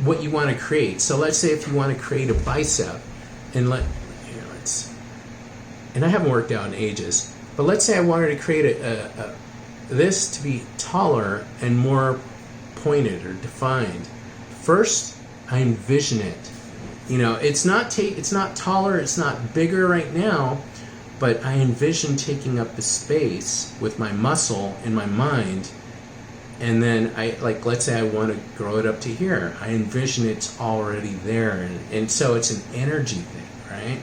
what you want to create. So let's say if you want to create a bicep, and and I haven't worked out in ages, but let's say I wanted to create this to be taller and more pointed or defined. First, I envision it. It's not taller, it's not bigger right now, but I envision taking up the space with my muscle and my mind. And then let's say I want to grow it up to here. I envision it's already there. And so it's an energy thing, right?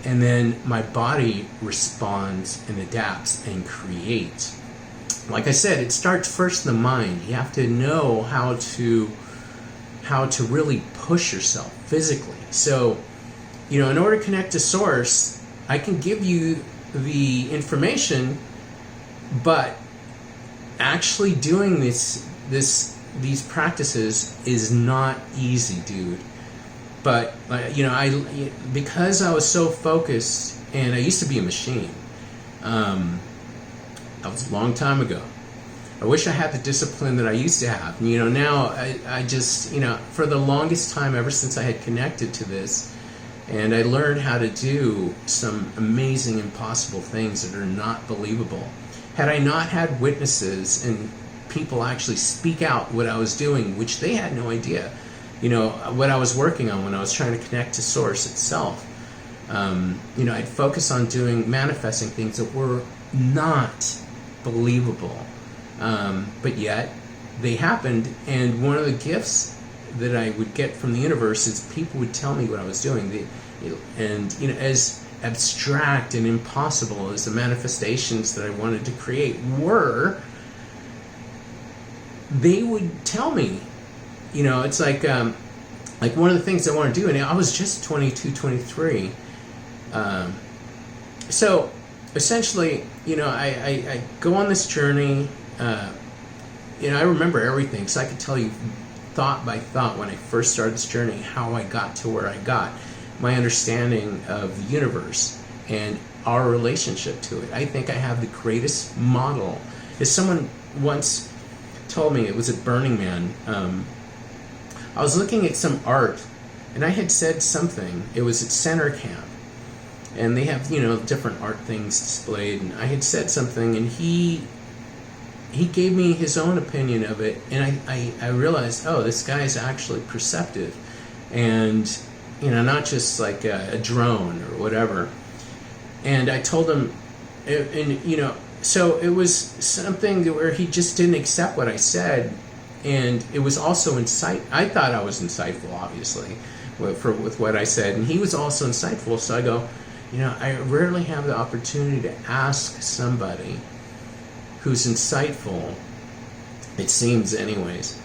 And then my body responds and adapts and creates. Like I said, it starts first in the mind. You have to know how to really push yourself physically. So, in order to connect to source, I can give you the information, but actually doing these practices is not easy, dude. But because I was so focused, and I used to be a machine. That was a long time ago. I wish I had the discipline that I used to have. Now I just, for the longest time, ever since I had connected to this, and I learned how to do some amazing, impossible things that are not believable. Had I not had witnesses and people actually speak out what I was doing, which they had no idea, what I was working on when I was trying to connect to source itself, I'd focus on manifesting things that were not believable. But yet they happened, and one of the gifts that I would get from the universe is people would tell me what I was doing. As abstract and impossible as the manifestations that I wanted to create were, they would tell me. It's like one of the things I want to do, and I was just 22, 23. So essentially, I go on this journey. I remember everything, so I could tell you thought by thought when I first started this journey how I got to where I got, my understanding of the universe and our relationship to it. I think I have the greatest model. As someone once told me, it was at Burning Man, I was looking at some art, and I had said something. It was at Center Camp, and they have different art things displayed, and I had said something, and he gave me his own opinion of it, and I realized, oh, this guy is actually perceptive, and not just like a drone or whatever. And I told him, so it was something where he just didn't accept what I said, and it was also I thought I was insightful, obviously, with what I said, and he was also insightful. So I go, I rarely have the opportunity to ask somebody who's insightful, it seems anyways,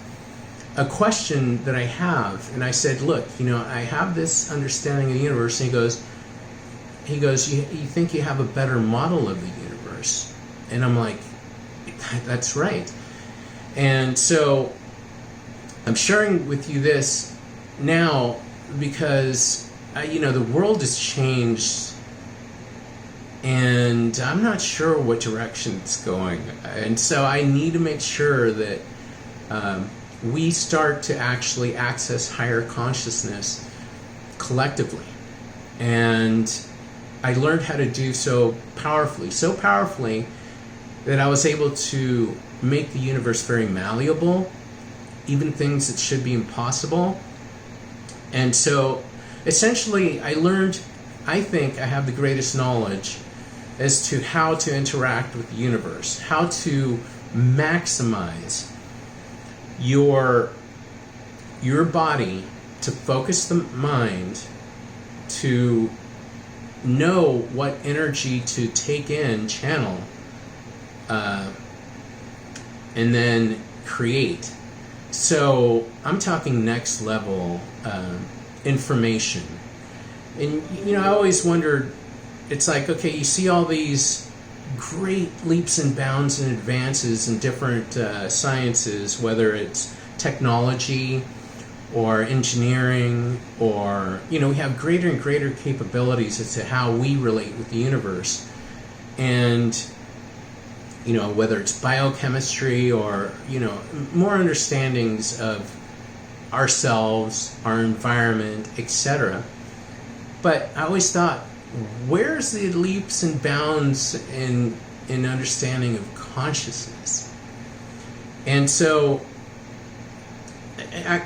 a question that I have. And I said, look, I have this understanding of the universe. And he goes, you think you have a better model of the universe? And I'm like, that's right. And so I'm sharing with you this now because the world has changed, and I'm not sure what direction it's going. And so I need to make sure that we start to actually access higher consciousness collectively. And I learned how to do so powerfully that I was able to make the universe very malleable, even things that should be impossible. And so essentially I learned, I think I have the greatest knowledge as to how to interact with the universe, how to maximize your body, to focus the mind, to know what energy to take in, channel, and then create. So I'm talking next level information. And I always wondered, it's like, okay, you see all these great leaps and bounds and advances in different sciences, whether it's technology or engineering, or we have greater and greater capabilities as to how we relate with the universe. And whether it's biochemistry or more understandings of ourselves, our environment, etc. But I always thought, where's the leaps and bounds in understanding of consciousness? And so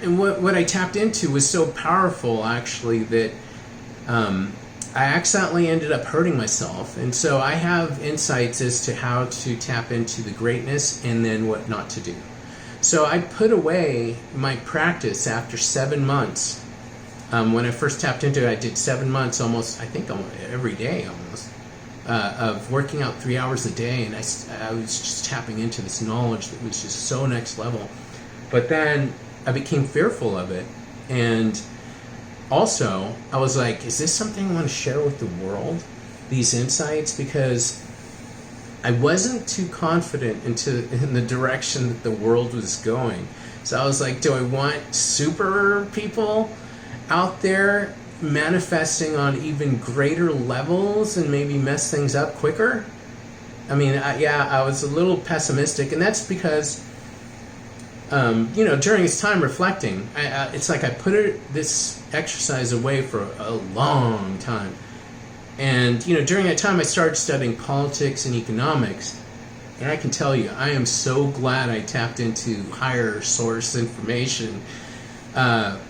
what I tapped into was so powerful, actually, that I accidentally ended up hurting myself. And so I have insights as to how to tap into the greatness and then what not to do. So I put away my practice after 7 months. When I first tapped into it, I did 7 months almost every day of working out 3 hours a day. And I was just tapping into this knowledge that was just so next level. But then I became fearful of it, and also I was like, is this something I want to share with the world, these insights? Because I wasn't too confident in the direction that the world was going. So I was like, do I want super people out there manifesting on even greater levels and maybe mess things up quicker? I mean, I was a little pessimistic, and that's because during this time reflecting, it's like I put this exercise away for a long time. And, during that time I started studying politics and economics. And I can tell you, I am so glad I tapped into higher source information of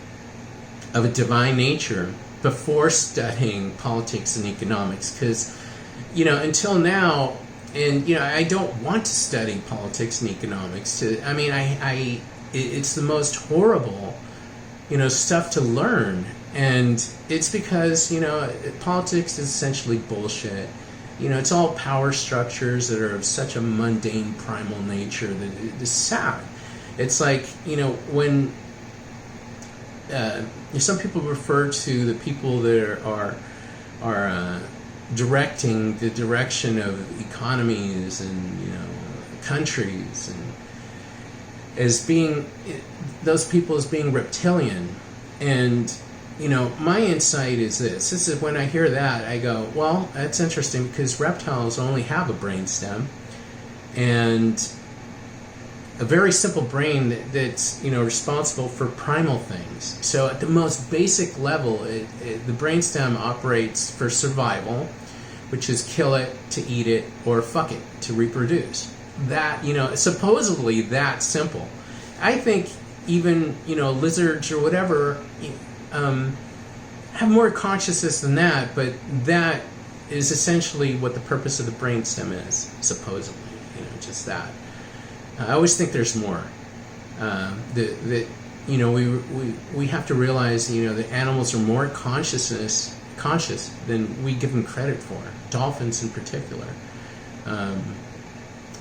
a divine nature before studying politics and economics. Because, until now, and I don't want to study politics and economics. It's the most horrible, stuff to learn, and it's because politics is essentially bullshit. It's all power structures that are of such a mundane, primal nature that it is sad. It's like when some people refer to the people that are directing the direction of economies and countries, and as being those people as being reptilian. And my insight is this is when I hear that, I go, well, that's interesting, because reptiles only have a brainstem, and a very simple brain that's responsible for primal things. So at the most basic level, the brainstem operates for survival, which is kill it to eat it, or fuck it to reproduce. That supposedly that simple. I think even lizards or whatever have more consciousness than that, but that is essentially what the purpose of the brainstem is, supposedly. Just that. I always think there's more. That we have to realize that animals are more conscious than we give them credit for. Dolphins in particular.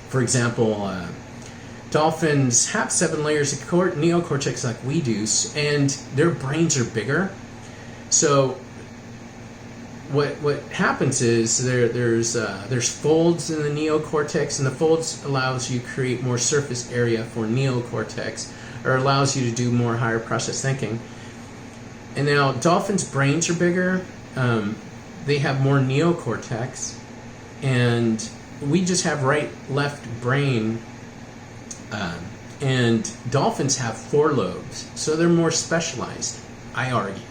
For example, dolphins have 7 layers of neocortex like we do, and their brains are bigger. So what happens is there's folds in the neocortex, and the folds allows you to create more surface area for neocortex, or allows you to do more higher process thinking. And now dolphins' brains are bigger, they have more neocortex, and we just have right-left brain, and dolphins have 4 lobes, so they're more specialized, I argue.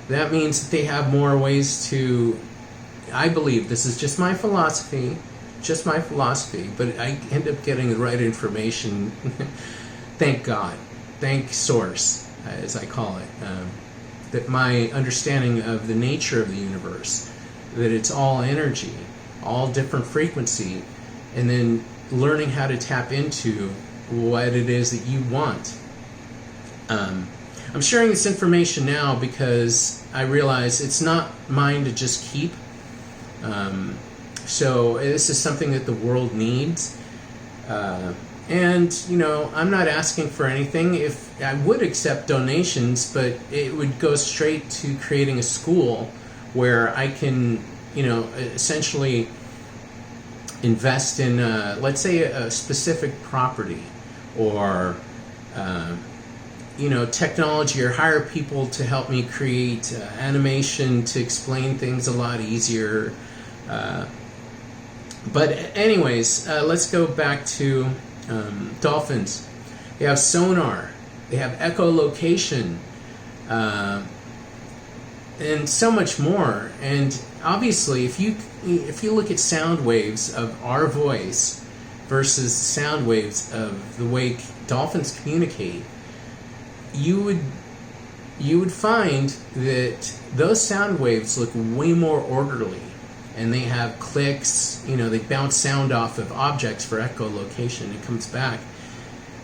That means that they have more ways to, I believe, this is just my philosophy, but I end up getting the right information, thank God, thank Source, as I call it, that my understanding of the nature of the universe, that it's all energy, all different frequency, and then learning how to tap into what it is that you want. I'm sharing this information now because I realize it's not mine to just keep. So this is something that the world needs. And, I'm not asking for anything. If I would accept donations, but it would go straight to creating a school where I can, essentially invest in, let's say, a specific property, or technology, or hire people to help me create animation to explain things a lot easier. But anyways, let's go back to dolphins. They have sonar, they have echolocation, and so much more. And obviously, if you look at sound waves of our voice versus sound waves of the way dolphins communicate, you would find that those sound waves look way more orderly, and they have clicks. They bounce sound off of objects for echolocation. It comes back,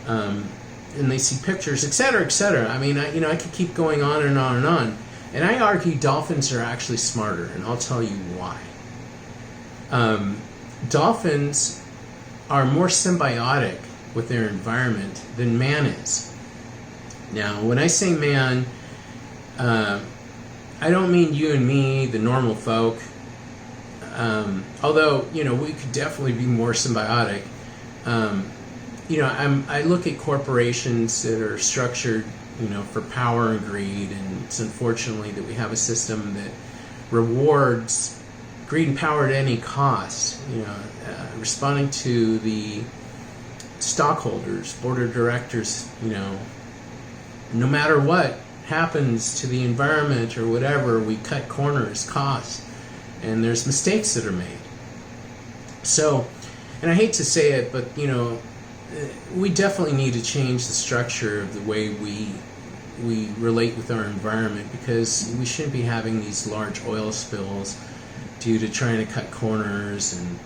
and they see pictures, etc., etc. I mean, I could keep going on and on and on. And I argue dolphins are actually smarter, and I'll tell you why. Dolphins are more symbiotic with their environment than man is. Now, when I say man, I don't mean you and me, the normal folk. Although, we could definitely be more symbiotic. I look at corporations that are structured, for power and greed, and it's unfortunately that we have a system that rewards greed and power at any cost. Responding to the stockholders, board of directors, no matter what happens to the environment or whatever, we cut corners, costs, and there's mistakes that are made. So, and I hate to say it, but we definitely need to change the structure of the way we relate with our environment, because we shouldn't be having these large oil spills due to trying to cut corners and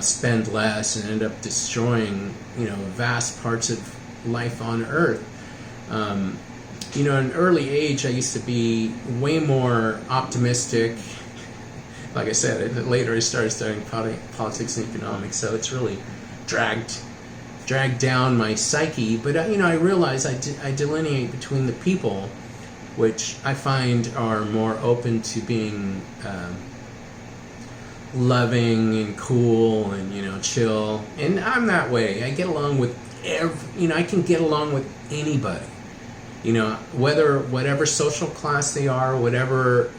spend less and end up destroying vast parts of life on Earth. In an early age, I used to be way more optimistic. Like I said, later I started studying politics and economics, so it's really dragged down my psyche. But I realize I delineate between the people, which I find are more open to being loving and cool and chill, and I'm that way. I get along with I can get along with anybody, whatever social class they are, whatever.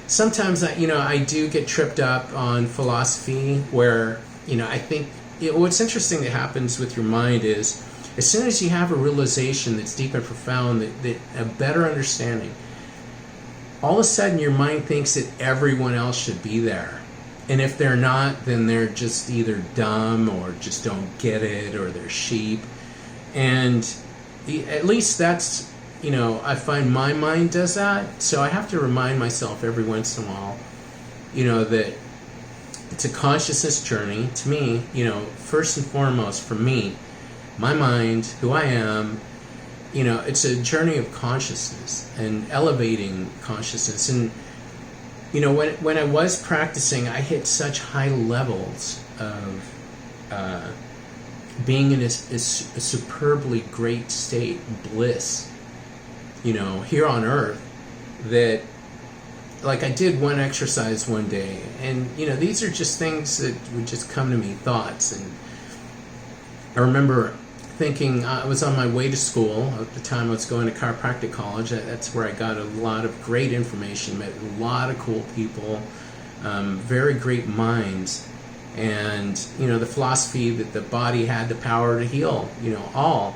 Sometimes I do get tripped up on philosophy, where I think what's interesting that happens with your mind is, as soon as you have a realization that's deep and profound, that a better understanding, all of a sudden your mind thinks that everyone else should be there. And if they're not, then they're just either dumb or just don't get it, or they're sheep. And at least that's, I find my mind does that. So I have to remind myself every once in a while, that it's a consciousness journey. To me, first and foremost, for me, my mind, who I am, it's a journey of consciousness and elevating consciousness. And when I was practicing, I hit such high levels of being in a superbly great state, bliss, here on Earth, that, like, I did one exercise one day, and these are just things that would just come to me, thoughts. And I remember thinking, I was on my way to school at the time. I was going to chiropractic college. That's where I got a lot of great information, met a lot of cool people, very great minds, and the philosophy that the body had the power to heal all,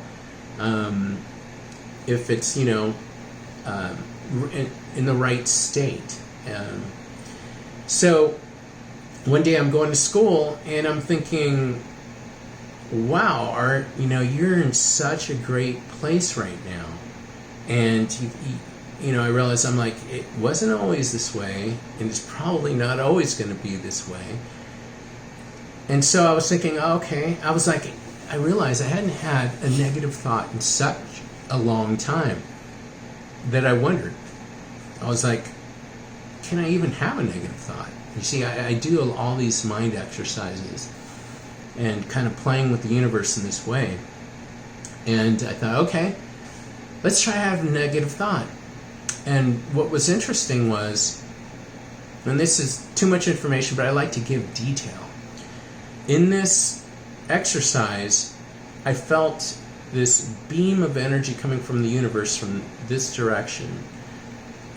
if it's in the right state. So one day I'm going to school and I'm thinking, wow, Art, you're in such a great place right now, and I realized I'm like, it wasn't always this way, and it's probably not always going to be this way. And so I was thinking, okay, I realized I hadn't had a negative thought in such a long time that I wondered. I was like, can I even have a negative thought? You see, I do all these mind exercises and kind of playing with the universe in this way. And I thought, okay, let's try to have a negative thought. And what was interesting was, and this is too much information, but I like to give detail. In this exercise, I felt this beam of energy coming from the universe from this direction.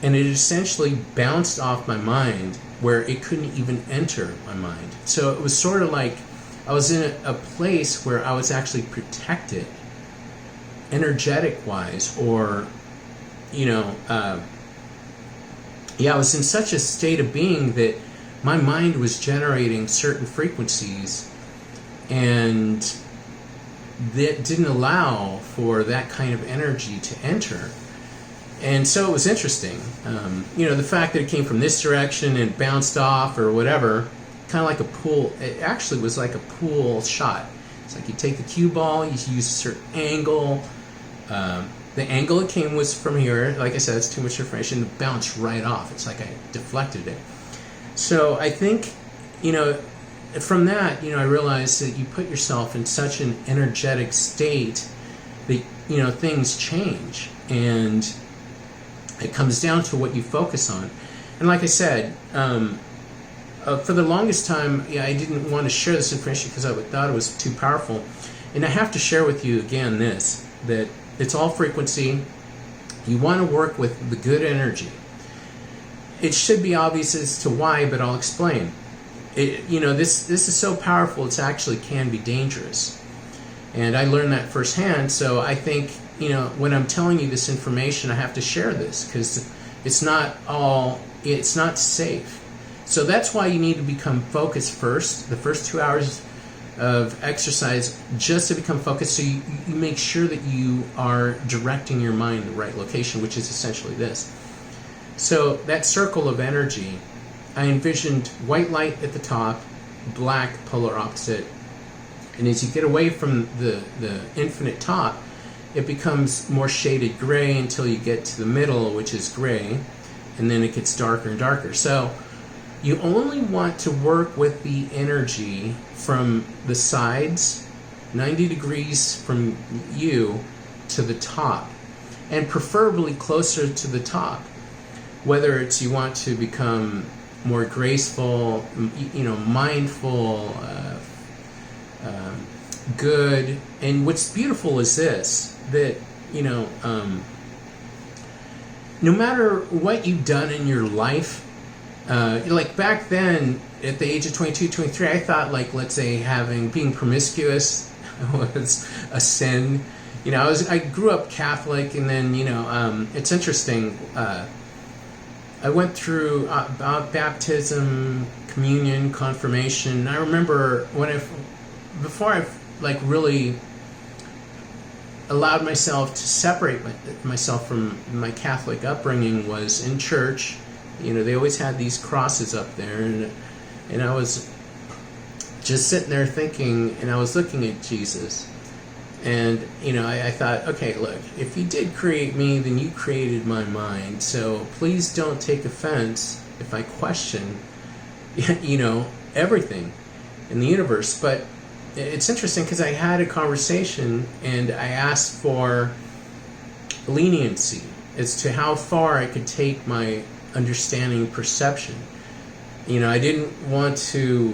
And it essentially bounced off my mind where it couldn't even enter my mind. So it was sort of like I was in a place where I was actually protected, energetic-wise, or, I was in such a state of being that my mind was generating certain frequencies, and that didn't allow for that kind of energy to enter. And so it was interesting. The fact that it came from this direction and bounced off or whatever, kind of like a pool. It actually was like a pool shot. It's like you take the cue ball, you use a certain angle. The angle it came was from here. Like I said, it's too much information. It bounced right off. It's like I deflected it. So I think, from that, I realized that you put yourself in such an energetic state that, things change. And it comes down to what you focus on. And like I said, for the longest time, I didn't want to share this information because I thought it was too powerful. And I have to share with you again that it's all frequency. You want to work with the good energy. It should be obvious as to why, but I'll explain. This is so powerful, it actually can be dangerous. And I learned that firsthand, so I think, when I'm telling you this information, I have to share this, because it's not safe. So that's why you need to become focused first, the first 2 hours of exercise, just to become focused, so you make sure that you are directing your mind in the right location, which is essentially this. So that circle of energy, I envisioned white light at the top, black polar opposite, and as you get away from the infinite top, it becomes more shaded gray until you get to the middle, which is gray, and then it gets darker and darker. So you only want to work with the energy from the sides, 90 degrees from you to the top, and preferably closer to the top. Whether it's you want to become more graceful, mindful, good. And what's beautiful is this, that, no matter what you've done in your life, like back then, at the age of 22, 23, I thought, like, let's say being promiscuous was a sin. I grew up Catholic, and then, it's interesting, I went through baptism, communion, confirmation. I remember before I really allowed myself to separate myself from my Catholic upbringing was in church. They always had these crosses up there, and I was just sitting there thinking, and I was looking at Jesus. And, I thought, okay, look, if you did create me, then you created my mind. So please don't take offense if I question, everything in the universe. But it's interesting because I had a conversation and I asked for leniency as to how far I could take my understanding perception. I didn't want to,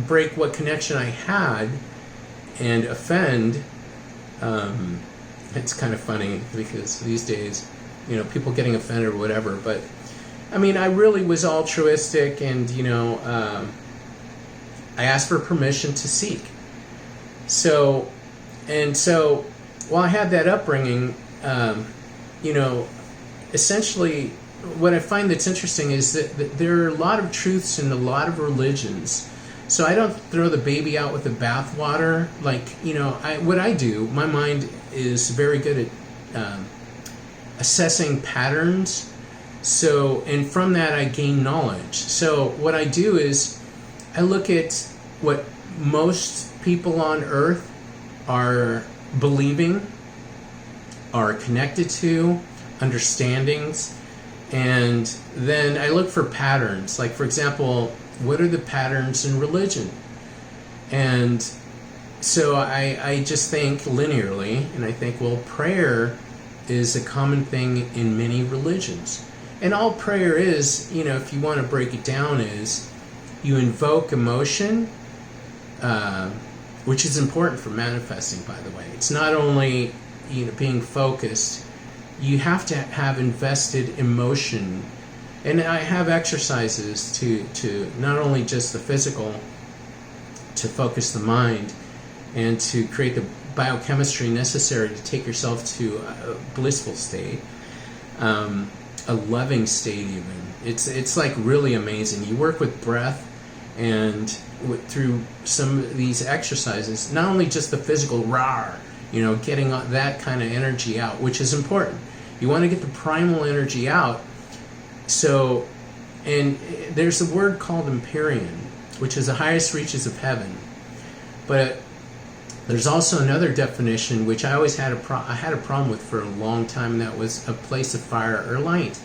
break what connection I had and offend. It's kind of funny because these days, people getting offended or whatever, but I really was altruistic, and I asked for permission to seek. So while I had that upbringing, essentially what I find that's interesting is that there are a lot of truths in a lot of religions. So I don't throw the baby out with the bathwater. Like, what I do, my mind is very good at assessing patterns. So, and from that I gain knowledge. So what I do is I look at what most people on earth are believing, are connected to, understandings, and then I look for patterns. Like, for example, what are the patterns in religion? And so I just think linearly, and I think, well, prayer is a common thing in many religions. And all prayer is, if you want to break it down, is you invoke emotion, which is important for manifesting, by the way. It's not only being focused. You have to have invested emotion. And I have exercises to not only just the physical, to focus the mind and to create the biochemistry necessary to take yourself to a blissful state, a loving state even. It's like really amazing. You work with breath, and through some of these exercises, not only just the physical getting that kind of energy out, which is important. You want to get the primal energy out. So, and there's a word called Empyrean, which is the highest reaches of heaven. But there's also another definition, which I always had a problem with for a long time, and that was a place of fire or light.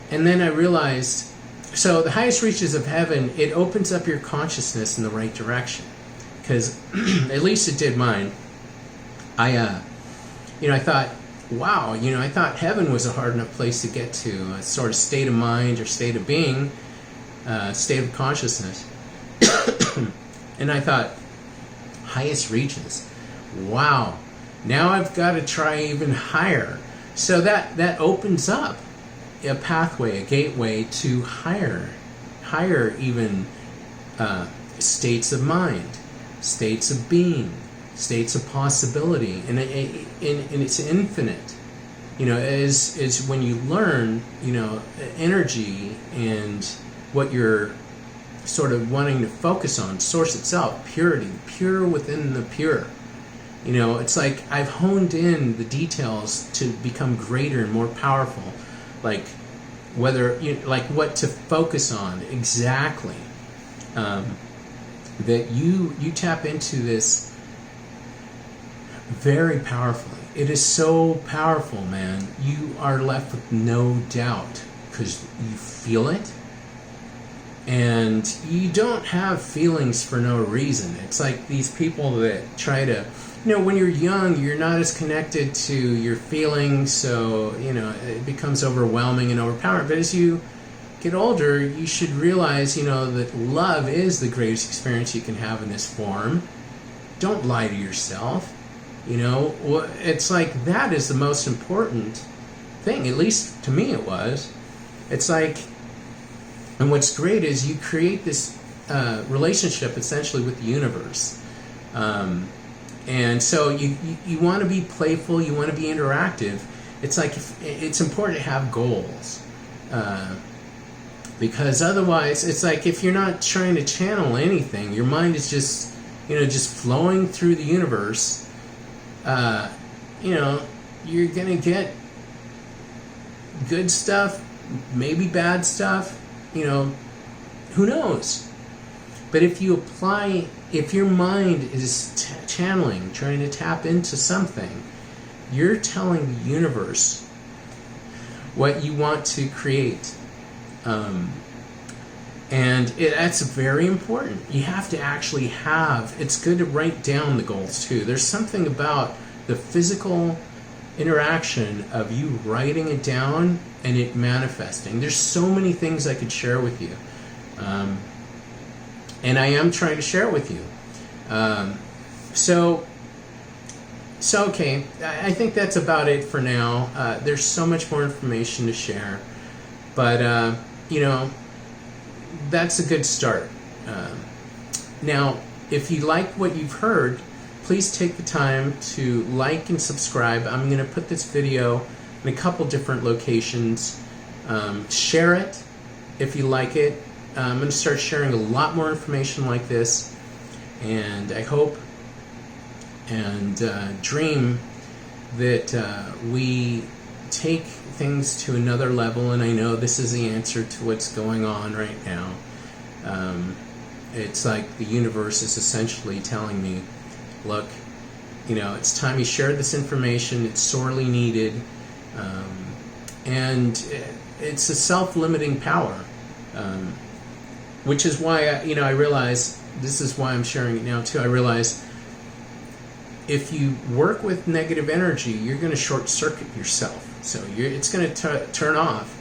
And then I realized, so the highest reaches of heaven, it opens up your consciousness in the right direction. Because at least it did mine. I thought, wow, I thought heaven was a hard enough place to get to, a sort of state of mind or state of being, state of consciousness. And I thought, highest reaches, wow, now I've got to try even higher. So that opens up a pathway, a gateway to higher even states of mind, states of being, states of possibility, and it's infinite. As when you learn, energy and what you're sort of wanting to focus on, source itself, purity, pure within the pure. It's like I've honed in the details to become greater and more powerful, like what to focus on exactly. That you tap into this very powerfully. It is so powerful, man. You are left with no doubt because you feel it. And you don't have feelings for no reason. It's like these people that try to, when you're young, you're not as connected to your feelings, so, it becomes overwhelming and overpowering. But as you get older, you should realize, that love is the greatest experience you can have in this form. Don't lie to yourself. It's like that is the most important thing. At least to me it was. It's like, and what's great is you create this relationship essentially with the universe. And so you want to be playful, you want to be interactive. It's like it's important to have goals. Because otherwise, it's like if you're not trying to channel anything, your mind is just, just flowing through the universe, you're going to get good stuff, maybe bad stuff, who knows? But if your mind is channeling, trying to tap into something, you're telling the universe what you want to create. And that's very important. You have to actually it's good to write down the goals too. There's something about the physical interaction of you writing it down and it manifesting. There's so many things I could share with you. And I am trying to share with you. So okay, I think that's about it for now. There's so much more information to share. But, that's a good start. Now, if you like what you've heard, please take the time to like and subscribe. I'm going to put this video in a couple different locations. Share it if you like it. I'm going to start sharing a lot more information like this. And I hope and dream that we take things to another level, and I know this is the answer to what's going on right now. It's like the universe is essentially telling me, look, it's time you share this information. It's sorely needed. And it's a self-limiting power, which is why, I realize, this is why I'm sharing it now too. I realize if you work with negative energy, you're going to short circuit yourself. So it's going to turn off.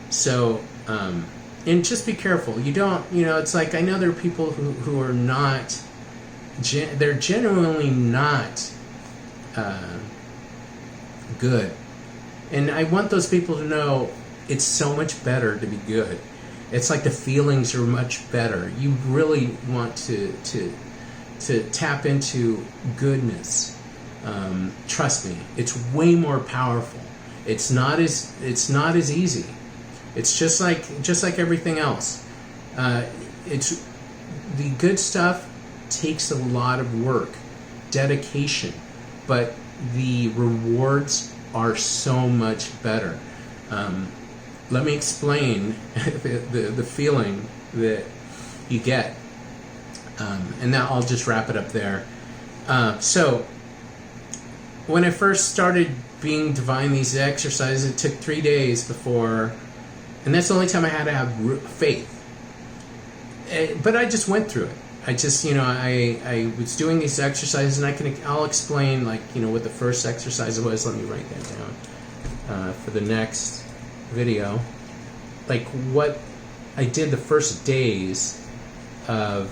So, and just be careful. You don't, it's like, I know there are people who are not, they're genuinely not good. And I want those people to know it's so much better to be good. It's like the feelings are much better. You really want to tap into goodness. Trust me, it's way more powerful. It's not as easy. It's just like everything else. It's the good stuff takes a lot of work, dedication, but the rewards are so much better. Let me explain the feeling that you get, and now I'll just wrap it up there. So when I first started being divine, these exercises, it took 3 days before, and that's the only time I had to have faith. But I just went through it. I just, I was doing these exercises, and I'll explain, what the first exercise was. Let me write that down for the next video. Like what I did the first days of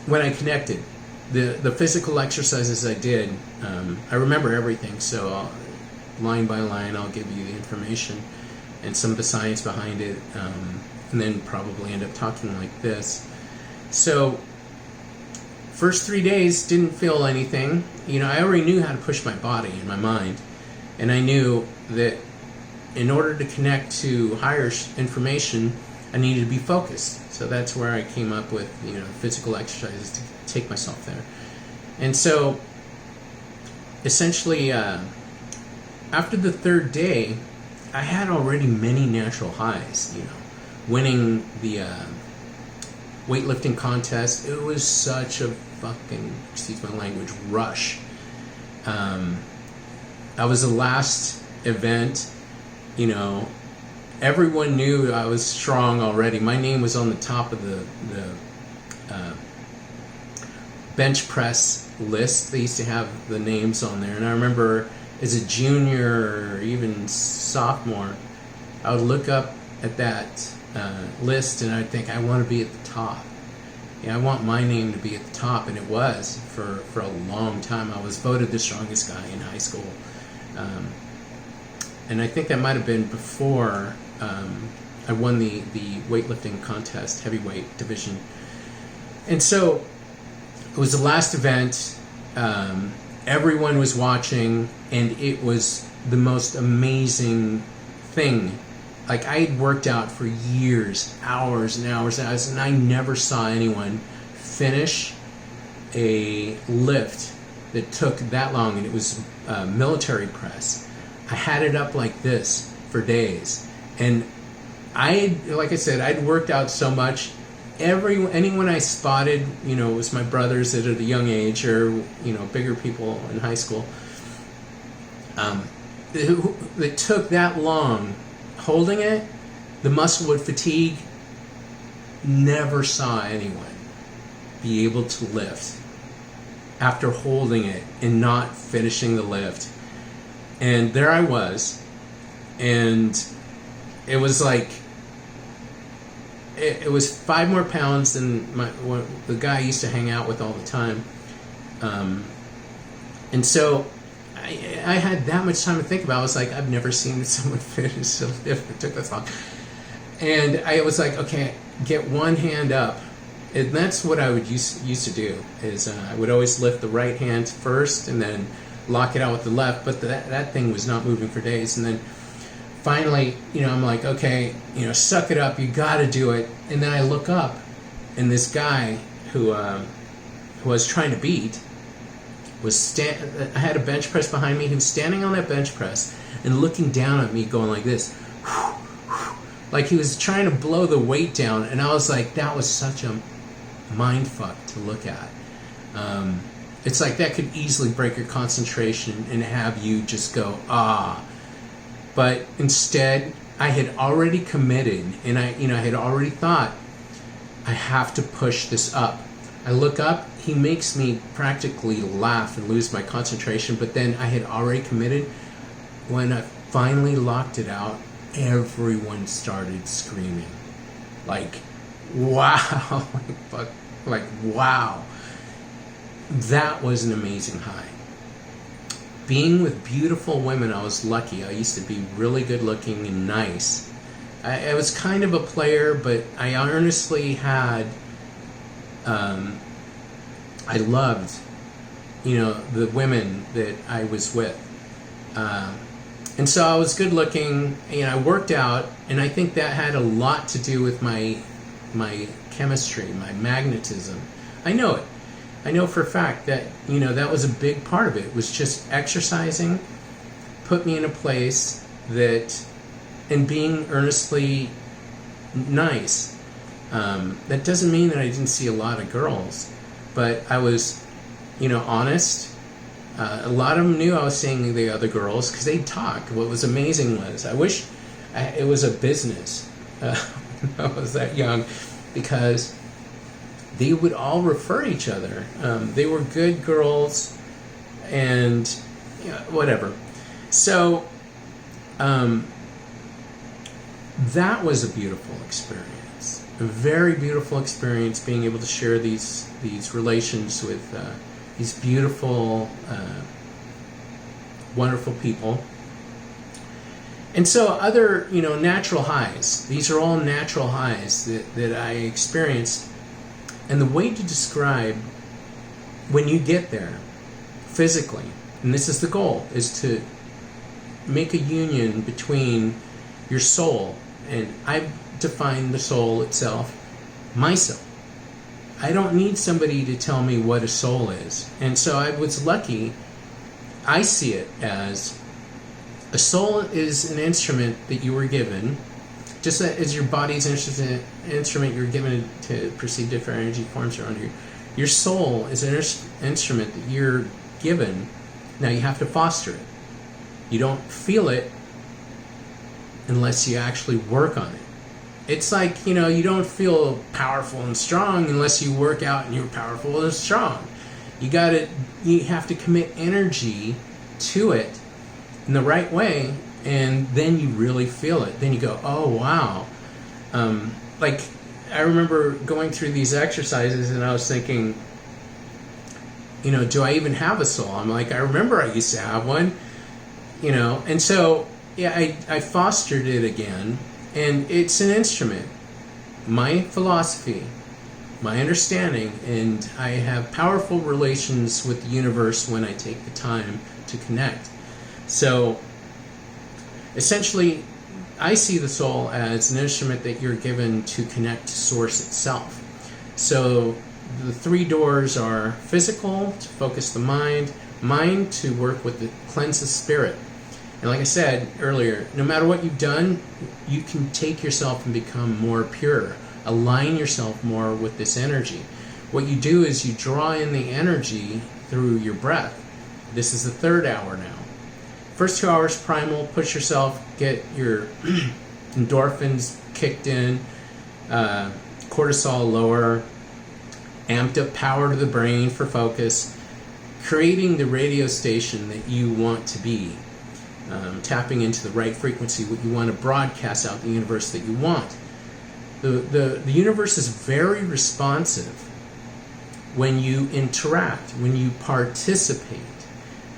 when I connected. The physical exercises I did, I remember everything, so line by line I'll give you the information and some of the science behind it, and then probably end up talking like this. So first 3 days didn't feel anything. I already knew how to push my body and my mind, and I knew that in order to connect to higher information, I needed to be focused. So that's where I came up with physical exercises to take myself there. And so essentially after the third day, I had already many natural highs. Winning the weightlifting contest, it was such a fucking, excuse my language, rush. I was the last event. Everyone knew I was strong already. My name was on the top of the bench press list. They used to have the names on there, and I remember as a junior or even sophomore, I would look up at that list and I'd think, I want to be at the top. I want my name to be at the top, and it was for a long time. I was voted the strongest guy in high school, and I think that might have been before I won the weightlifting contest, heavyweight division. And so it was the last event. Everyone was watching, and it was the most amazing thing. Like, I had worked out for years, hours and hours and hours, and I never saw anyone finish a lift that took that long, and it was military press. I had it up like this for days, and like I said, I'd worked out so much. Anyone I spotted, it was my brothers at a young age, or bigger people in high school, that took that long holding it, the muscle would fatigue. Never saw anyone be able to lift after holding it and not finishing the lift. And there I was, and it was like, it was 5 more pounds than the guy I used to hang out with all the time. And so I had that much time to think about it. I was like, I've never seen someone finish a lift that took this long. And I was like, okay, get one hand up. And that's what I would used to do, is I would always lift the right hand first and then lock it out with the left. But that thing was not moving for days. And then finally, I'm like, okay, suck it up. You got to do it. And then I look up, and this guy who I was trying to beat I had a bench press behind me. He was standing on that bench press and looking down at me, going like this, like he was trying to blow the weight down. And I was like, that was such a mind fuck to look at. It's like that could easily break your concentration and have you just go, ah. But instead, I had already committed, and I had already thought, I have to push this up. I look up, he makes me practically laugh and lose my concentration, but then I had already committed. When I finally locked it out, everyone started screaming. Like, wow. like, wow. That was an amazing high. Being with beautiful women, I was lucky. I used to be really good looking and nice. I was kind of a player, but I honestly had, I loved, the women that I was with. And so I was good looking, I worked out, and I think that had a lot to do with my chemistry, my magnetism. I know it. I know for a fact that, that was a big part of it. It was just exercising, put me in a place that, and being earnestly nice. That doesn't mean that I didn't see a lot of girls, but I was, honest. A lot of them knew I was seeing the other girls because they'd talk. What was amazing was, I wish it was a business when I was that young, because they would all refer each other. They were good girls, and whatever. So that was a beautiful experience, a very beautiful experience, being able to share these relations with these beautiful, wonderful people. And so other, natural highs. These are all natural highs that I experienced. And the way to describe when you get there physically, and this is the goal, is to make a union between your soul, and I've defined the soul itself, myself. I don't need somebody to tell me what a soul is. And so I was lucky. I see it as a soul is an instrument that you were given, just as your body's an instrument you're given to perceive different energy forms around you. Your soul is an instrument that you're given. Now you have to foster it. You don't feel it unless you actually work on it. It's like, you don't feel powerful and strong unless you work out and you're powerful and strong. You have to commit energy to it in the right way, and then you really feel it. Then you go, oh, wow. Like, I remember going through these exercises, and I was thinking, do I even have a soul? I'm like, I remember I used to have one, And so, yeah, I fostered it again, and it's an instrument. My philosophy, my understanding, and I have powerful relations with the universe when I take the time to connect. So, essentially, I see the soul as an instrument that you're given to connect to Source itself. So, the three doors are physical, to focus the mind to work with the cleanse the spirit. And like I said earlier, no matter what you've done, you can take yourself and become more pure. Align yourself more with this energy. What you do is you draw in the energy through your breath. This is the third hour now. First 2 hours, primal, push yourself, get your endorphins kicked in, cortisol lower, amped up power to the brain for focus, creating the radio station that you want to be. Tapping into the right frequency, what you want to broadcast out the universe that you want. The universe is very responsive when you interact, when you participate,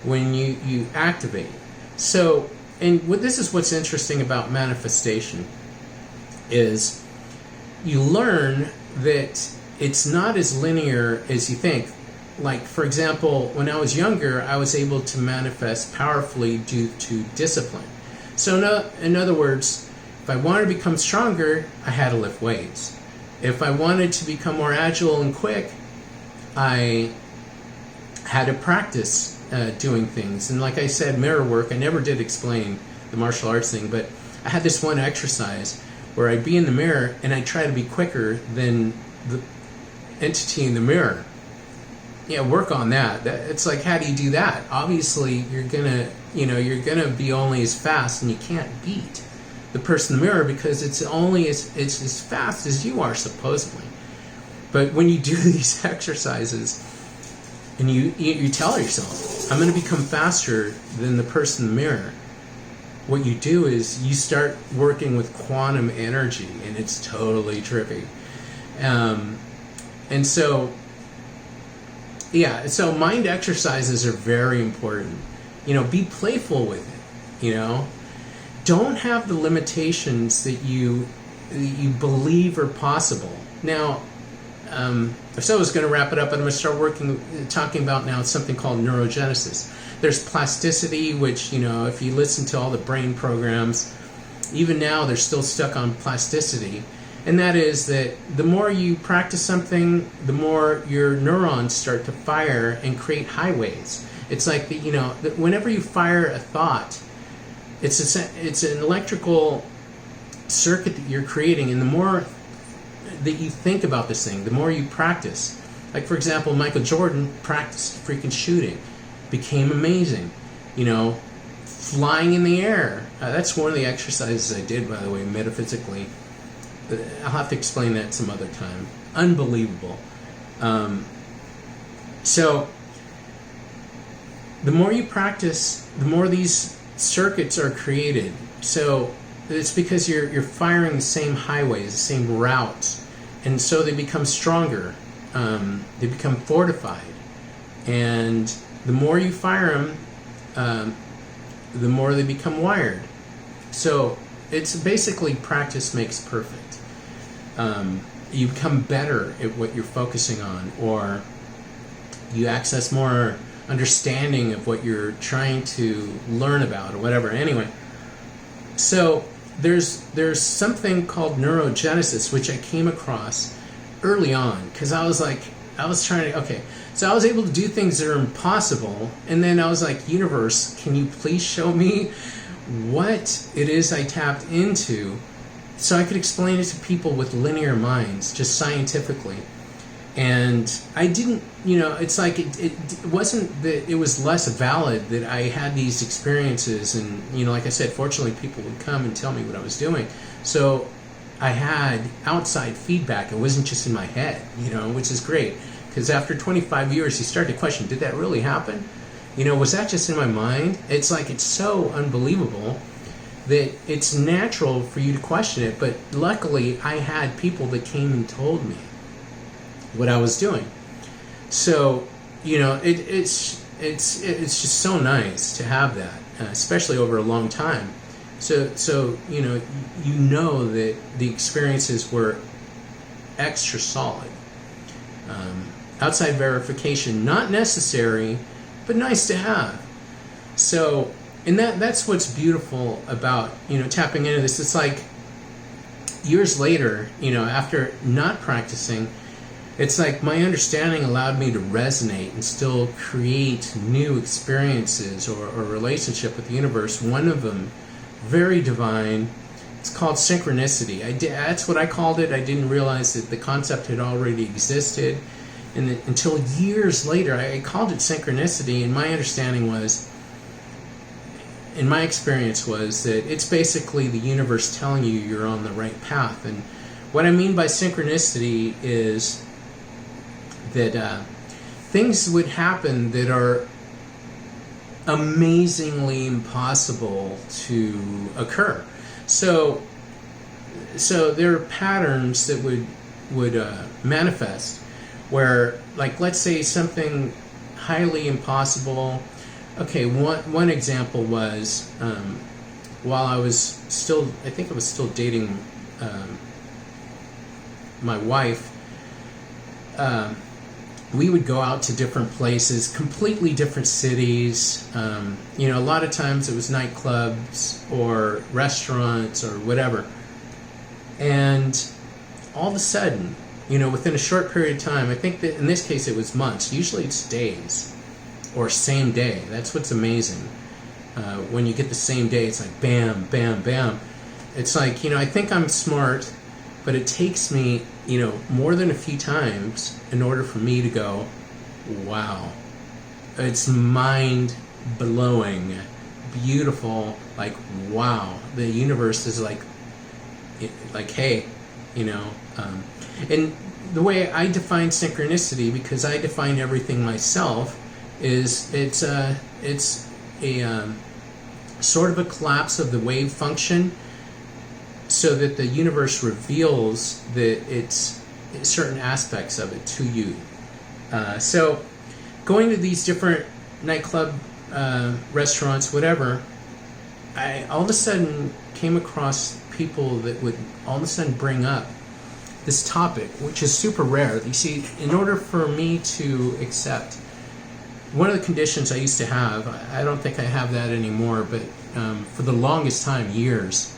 when you activate. So, and this is what's interesting about manifestation, is you learn that it's not as linear as you think. Like, for example, when I was younger, I was able to manifest powerfully due to discipline. So, in other words, if I wanted to become stronger, I had to lift weights. If I wanted to become more agile and quick, I had to practice doing things. And like I said, mirror work, I never did explain the martial arts thing, but I had this one exercise where I'd be in the mirror and I'd try to be quicker than the entity in the mirror. Yeah, work on that. It's like, how do you do that? Obviously, you're gonna be only as fast, and you can't beat the person in the mirror because it's as fast as you are, supposedly. But when you do these exercises and you tell yourself, I'm going to become faster than the person in the mirror, what you do is you start working with quantum energy, and it's totally trippy. And so, yeah, so mind exercises are very important. Be playful with it, Don't have the limitations that you believe are possible. Now, so I was going to wrap it up, but I'm going to start talking about now something called neurogenesis. There's plasticity, which, if you listen to all the brain programs, even now they're still stuck on plasticity. And that is that the more you practice something, the more your neurons start to fire and create highways. It's like, whenever you fire a thought, it's an electrical circuit that you're creating, and the more that you think about this thing, the more you practice. Like, for example, Michael Jordan practiced freaking shooting, became amazing, flying in the air. That's one of the exercises I did, by the way, metaphysically. I'll have to explain that some other time. Unbelievable. So the more you practice, the more these circuits are created. So it's because you're firing the same highways, the same routes, and so they become stronger. They become fortified, and the more you fire them, the more they become wired. So it's basically practice makes perfect. You become better at what you're focusing on, or you access more understanding of what you're trying to learn about, or whatever. Anyway, so there's something called neurogenesis, which I came across early on, because I was able to do things that are impossible, and then I was like, universe, can you please show me what it is I tapped into, so I could explain it to people with linear minds, just scientifically. And I didn't, it's like it wasn't that it was less valid that I had these experiences, and like I said, fortunately people would come and tell me what I was doing. So I had outside feedback. It wasn't just in my head, which is great, because after 25 years you start to question, did that really happen? Was that just in my mind? It's like, it's so unbelievable that it's natural for you to question it. But luckily I had people that came and told me what I was doing. So it's just so nice to have that, especially over a long time. So that the experiences were extra solid. Outside verification, not necessary, but nice to have. So, and that's what's beautiful about tapping into this. It's like years later, after not practicing, it's like my understanding allowed me to resonate and still create new experiences or relationship with the universe. One of them, very divine. It's called synchronicity. That's what I called it. I didn't realize that the concept had already existed, and until years later, I called it synchronicity. And my understanding was, in my experience, was that it's basically the universe telling you you're on the right path. And what I mean by synchronicity is that things would happen that are amazingly impossible to occur. So there are patterns that would manifest where, like, let's say something highly impossible. Okay, one example was while I was still dating my wife. We would go out to different places, completely different cities. A lot of times it was nightclubs or restaurants or whatever. And all of a sudden, within a short period of time, I think that in this case it was months, usually it's days, or same day. That's what's amazing. When you get the same day, it's like bam, bam, bam. It's like, I think I'm smart, but it takes me, more than a few times in order for me to go, wow. It's mind-blowing, beautiful, like, wow. The universe is like hey, and the way I define synchronicity, because I define everything myself, is it's a sort of a collapse of the wave function, so that the universe reveals that it's certain aspects of it to you. So going to these different nightclub, restaurants, whatever, I all of a sudden came across people that would all of a sudden bring up this topic, which is super rare. You see, in order for me to accept, one of the conditions I used to have, I don't think I have that anymore, but for the longest time, years,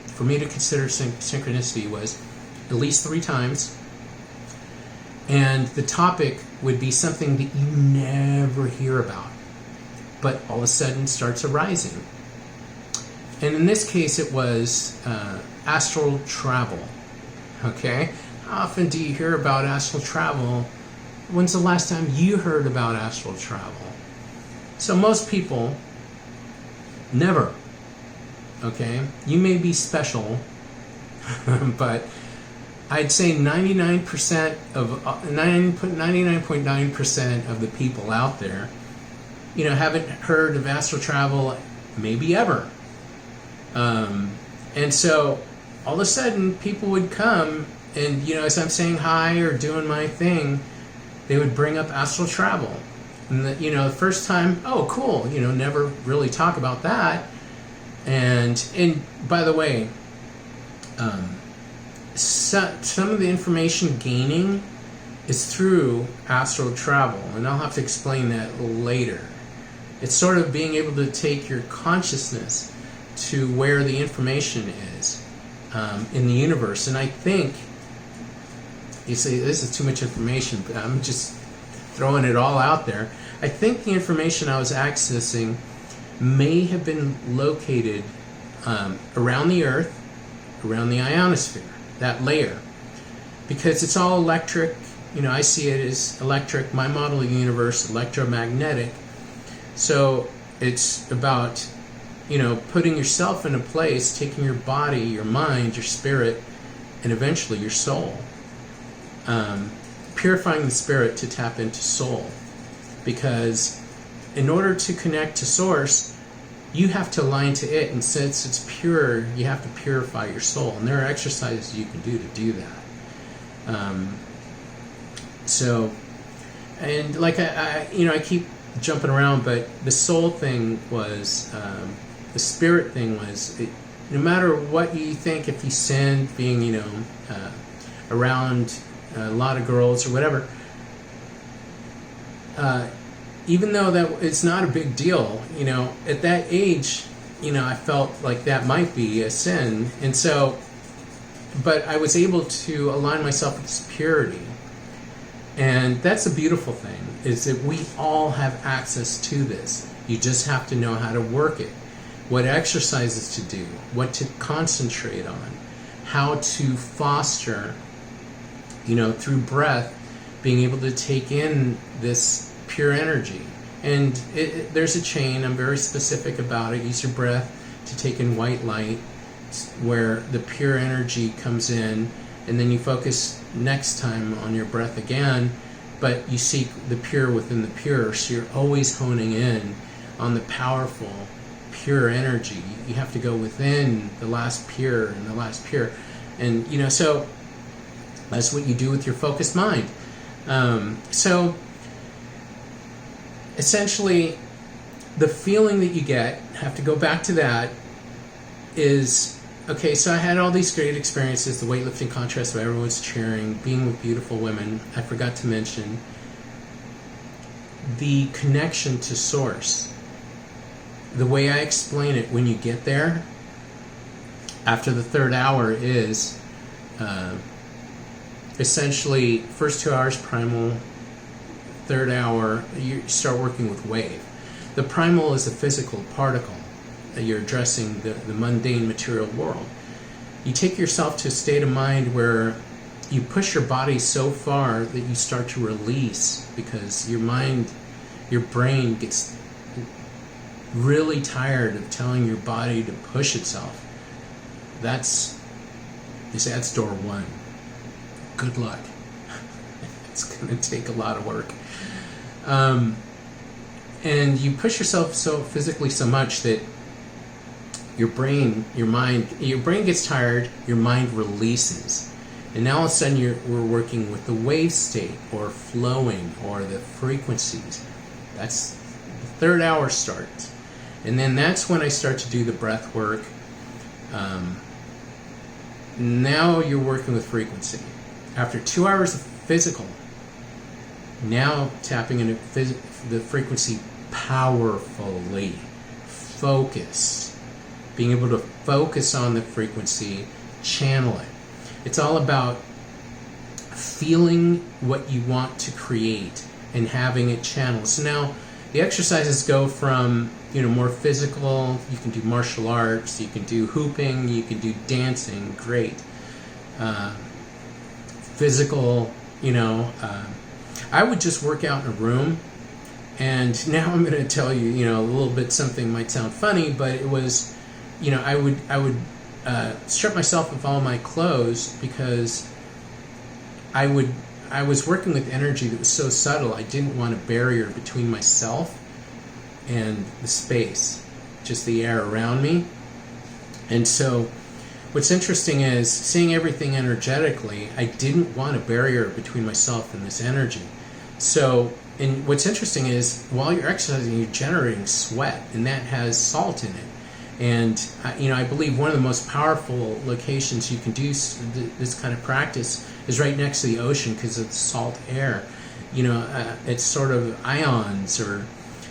for me to consider synchronicity was at least 3 times, and the topic would be something that you never hear about, but all of a sudden starts arising. And in this case, it was astral travel. Okay? How often do you hear about astral travel? When's the last time you heard about astral travel? So most people, never. Okay? You may be special, but I'd say 99.9% of the people out there, haven't heard of astral travel, maybe ever. And so all of a sudden people would come and, as I'm saying hi or doing my thing, they would bring up astral travel. And the first time, oh, cool, never really talk about that. And by the way, some of the information gaining is through astral travel, and I'll have to explain that later. It's sort of being able to take your consciousness to where the information is in the universe. And I think, you say this is too much information, but I'm just throwing it all out there. I think the information I was accessing may have been located around the Earth, around the ionosphere, that layer, because it's all electric. I see it as electric. My model of the universe, electromagnetic. So it's about putting yourself in a place, taking your body, your mind, your spirit, and eventually your soul. Purifying the spirit to tap into soul. Because in order to connect to source, you have to align to it, and since it's pure, you have to purify your soul. And there are exercises you can do to do that. And like I keep jumping around, but the soul thing was, the spirit thing was, no matter what you think, if you sin, being, around a lot of girls or whatever, even though that it's not a big deal, at that age, I felt like that might be a sin. And so, but I was able to align myself with this purity. And that's a beautiful thing, is that we all have access to this. You just have to know how to work it, what exercises to do, what to concentrate on, how to foster, through breath, being able to take in this pure energy. And there's a chain. I'm very specific about it. Use your breath to take in white light, where the pure energy comes in, and then you focus next time on your breath again, but you seek the pure within the pure. So you're always honing in on the powerful, pure energy. You have to go within the last pure and the last pure. And, so that's what you do with your focused mind. So essentially, the feeling that you get, have to go back to that, is, okay, so I had all these great experiences, the weightlifting contest where everyone's cheering, being with beautiful women. I forgot to mention the connection to source. The way I explain it when you get there, after the 3rd hour, is essentially first 2 hours primal third hour, you start working with wave. The primal is a physical particle. You're addressing the mundane material world. You take yourself to a state of mind where you push your body so far that you start to release, because your mind, your brain gets really tired of telling your body to push itself. That's door one. Good luck. It's going to take a lot of work. And you push yourself so physically so much that your brain gets tired, your mind releases. And now all of a sudden we're working with the wave state, or flowing, or the frequencies. That's the third hour starts. And then that's when I start to do the breath work. Now you're working with frequency. After 2 hours of physical, now tapping into the frequency powerfully, focused, being able to focus on the frequency, channel it. It's all about feeling what you want to create and having it channeled. So now the exercises go from more physical. You can do martial arts, you can do hooping, you can do dancing, great. Physical, I would just work out in a room. And now I'm going to tell you, a little bit, something might sound funny, but it was, I would strip myself of all my clothes, because I was working with energy that was so subtle. I didn't want a barrier between myself and the space, just the air around me. And so what's interesting is, seeing everything energetically, I didn't want a barrier between myself and this energy. So, and what's interesting is, while you're exercising, you're generating sweat, and that has salt in it. And I believe one of the most powerful locations you can do this kind of practice is right next to the ocean, because of the salt air. It's sort of ions, or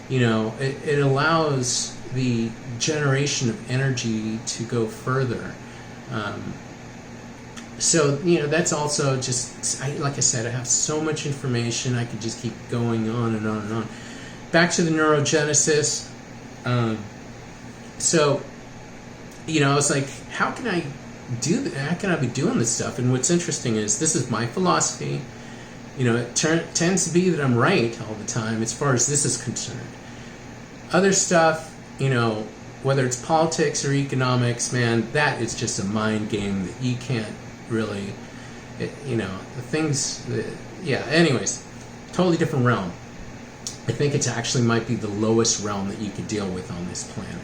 it allows the generation of energy to go further. So that's also just, like I said, I have so much information. I could just keep going on and on and on. Back to the neurogenesis. So, I was like, how can I do that? How can I be doing this stuff? And what's interesting is, this is my philosophy. It tends to be that I'm right all the time as far as this is concerned. Other stuff, whether it's politics or economics, man, that is just a mind game that you can't really, the things that, anyways, totally different realm. I think it actually might be the lowest realm that you could deal with on this planet.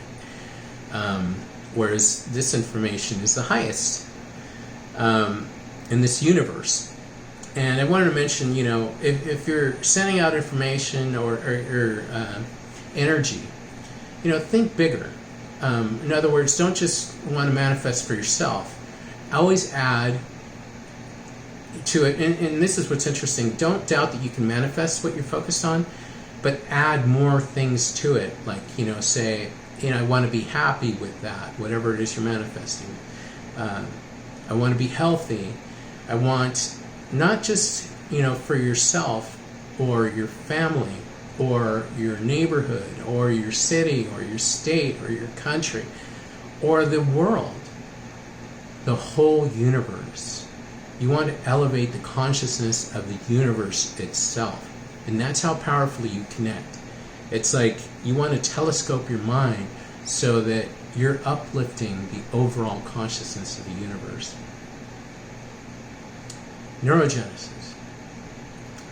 Whereas this information is the highest in this universe. And I wanted to mention, if you're sending out information or energy, think bigger. In other words, don't just want to manifest for yourself. Always add to it. And this is what's interesting. Don't doubt that you can manifest what you're focused on, but add more things to it. Like, say, I want to be happy with that, whatever it is you're manifesting. I want to be healthy. I want not just, for yourself or your family or your neighborhood or your city or your state or your country or the world, the whole universe. You want to elevate the consciousness of the universe itself. And that's how powerfully you connect. It's like you want to telescope your mind so that you're uplifting the overall consciousness of the universe. Neurogenesis.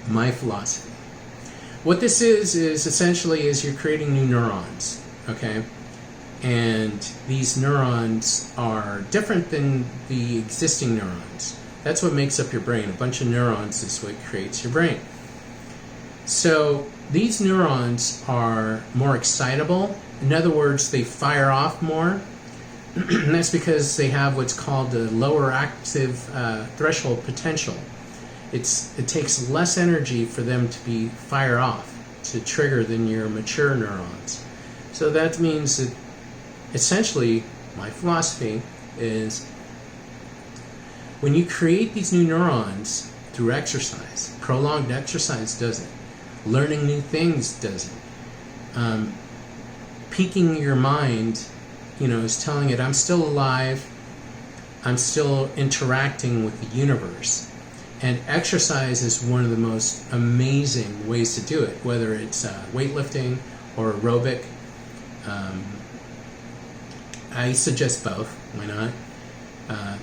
My philosophy. What this is essentially you're creating new neurons, okay? And these neurons are different than the existing neurons. That's what makes up your brain. A bunch of neurons is what creates your brain. So these neurons are more excitable. In other words, they fire off more. And that's because they have what's called the lower active threshold potential. It takes less energy for them to be fire off, to trigger, than your mature neurons. So that means that essentially my philosophy is, when you create these new neurons through exercise, prolonged exercise does it. Learning new things doesn't. Peaking your mind, is telling it, I'm still alive, I'm still interacting with the universe. And exercise is one of the most amazing ways to do it, whether it's weightlifting or aerobic. I suggest both. Why not?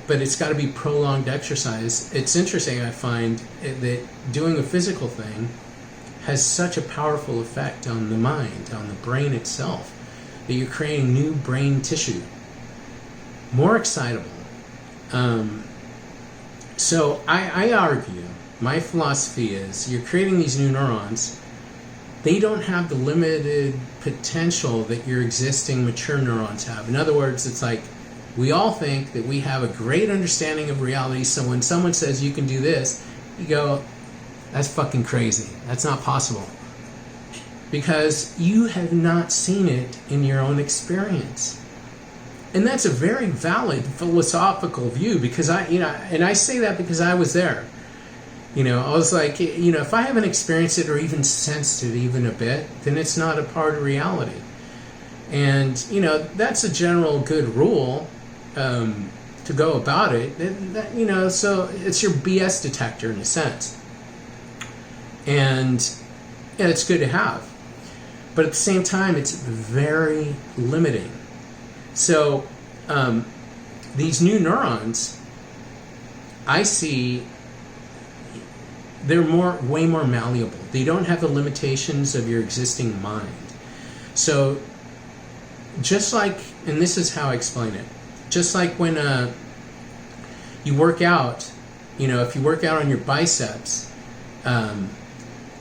But it's got to be prolonged exercise. It's interesting, I find, that doing a physical thing has such a powerful effect on the mind, on the brain itself, that you're creating new brain tissue, more excitable. So I argue, my philosophy is, you're creating these new neurons. They don't have the limited potential that your existing mature neurons have. In other words, it's like we all think that we have a great understanding of reality, so when someone says you can do this, you go, that's fucking crazy. That's not possible. Because you have not seen it in your own experience. And that's a very valid philosophical view, because I say that because I was there. I was like, if I haven't experienced it or even sensed it even a bit, then it's not a part of reality. And, that's a general good rule to go about it. So it's your BS detector in a sense. And it's good to have. But at the same time, it's very limiting. So these new neurons, I see, they're way more malleable. They don't have the limitations of your existing mind. So just like, and this is how I explain it, just like when you work out, if you work out on your biceps,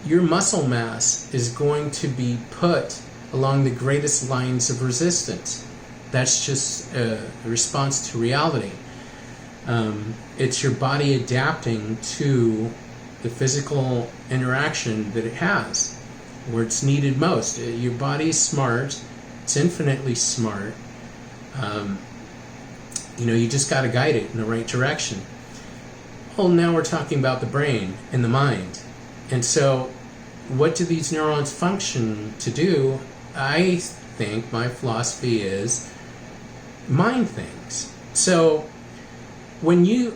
your muscle mass is going to be put along the greatest lines of resistance. That's just a response to reality. It's your body adapting to the physical interaction that it has, where it's needed most. Your body is smart. It's infinitely smart. You just got to guide it in the right direction. Well, now we're talking about the brain and the mind. And so what do these neurons function to do? I think my philosophy is mind things. So when you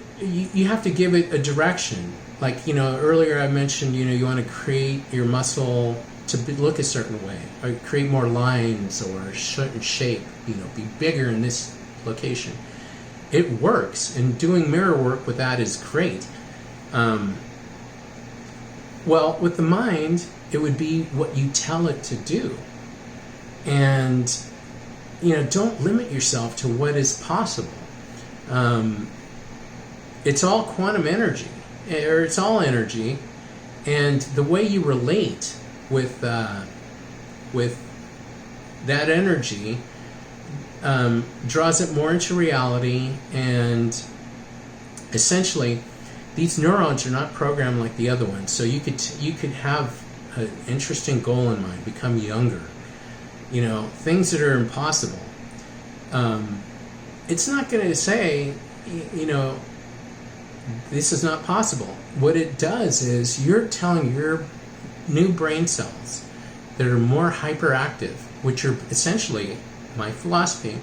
have to give it a direction. Like, earlier I mentioned, you want to create your muscle to look a certain way, or create more lines or a certain shape, be bigger in this location. It works, and doing mirror work with that is great. Well, with the mind, it would be what you tell it to do. And, don't limit yourself to what is possible. It's all quantum energy, or it's all energy, and the way you relate with that energy draws it more into reality. And essentially, these neurons are not programmed like the other ones. So you could have an interesting goal in mind, become younger, things that are impossible. It's not going to say, this is not possible. What it does is you're telling your new brain cells that are more hyperactive, which are essentially, my philosophy,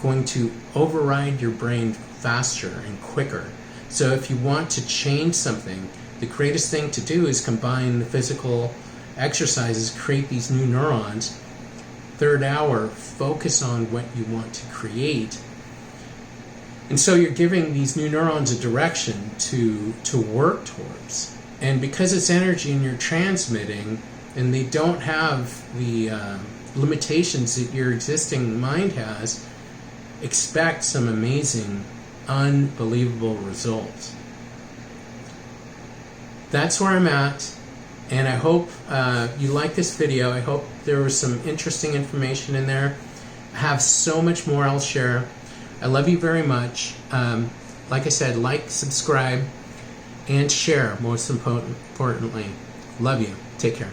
going to override your brain faster and quicker. So if you want to change something, the greatest thing to do is combine the physical exercises, create these new neurons. Third hour, focus on what you want to create. And so you're giving these new neurons a direction to work towards. And because it's energy and you're transmitting, and they don't have the limitations that your existing mind has, expect some amazing, unbelievable results. That's where I'm at, and I hope you like this video. I hope there was some interesting information in there. I have so much more I'll share. I love you very much. Like I said, like, subscribe, and share, most importantly. Love you. Take care.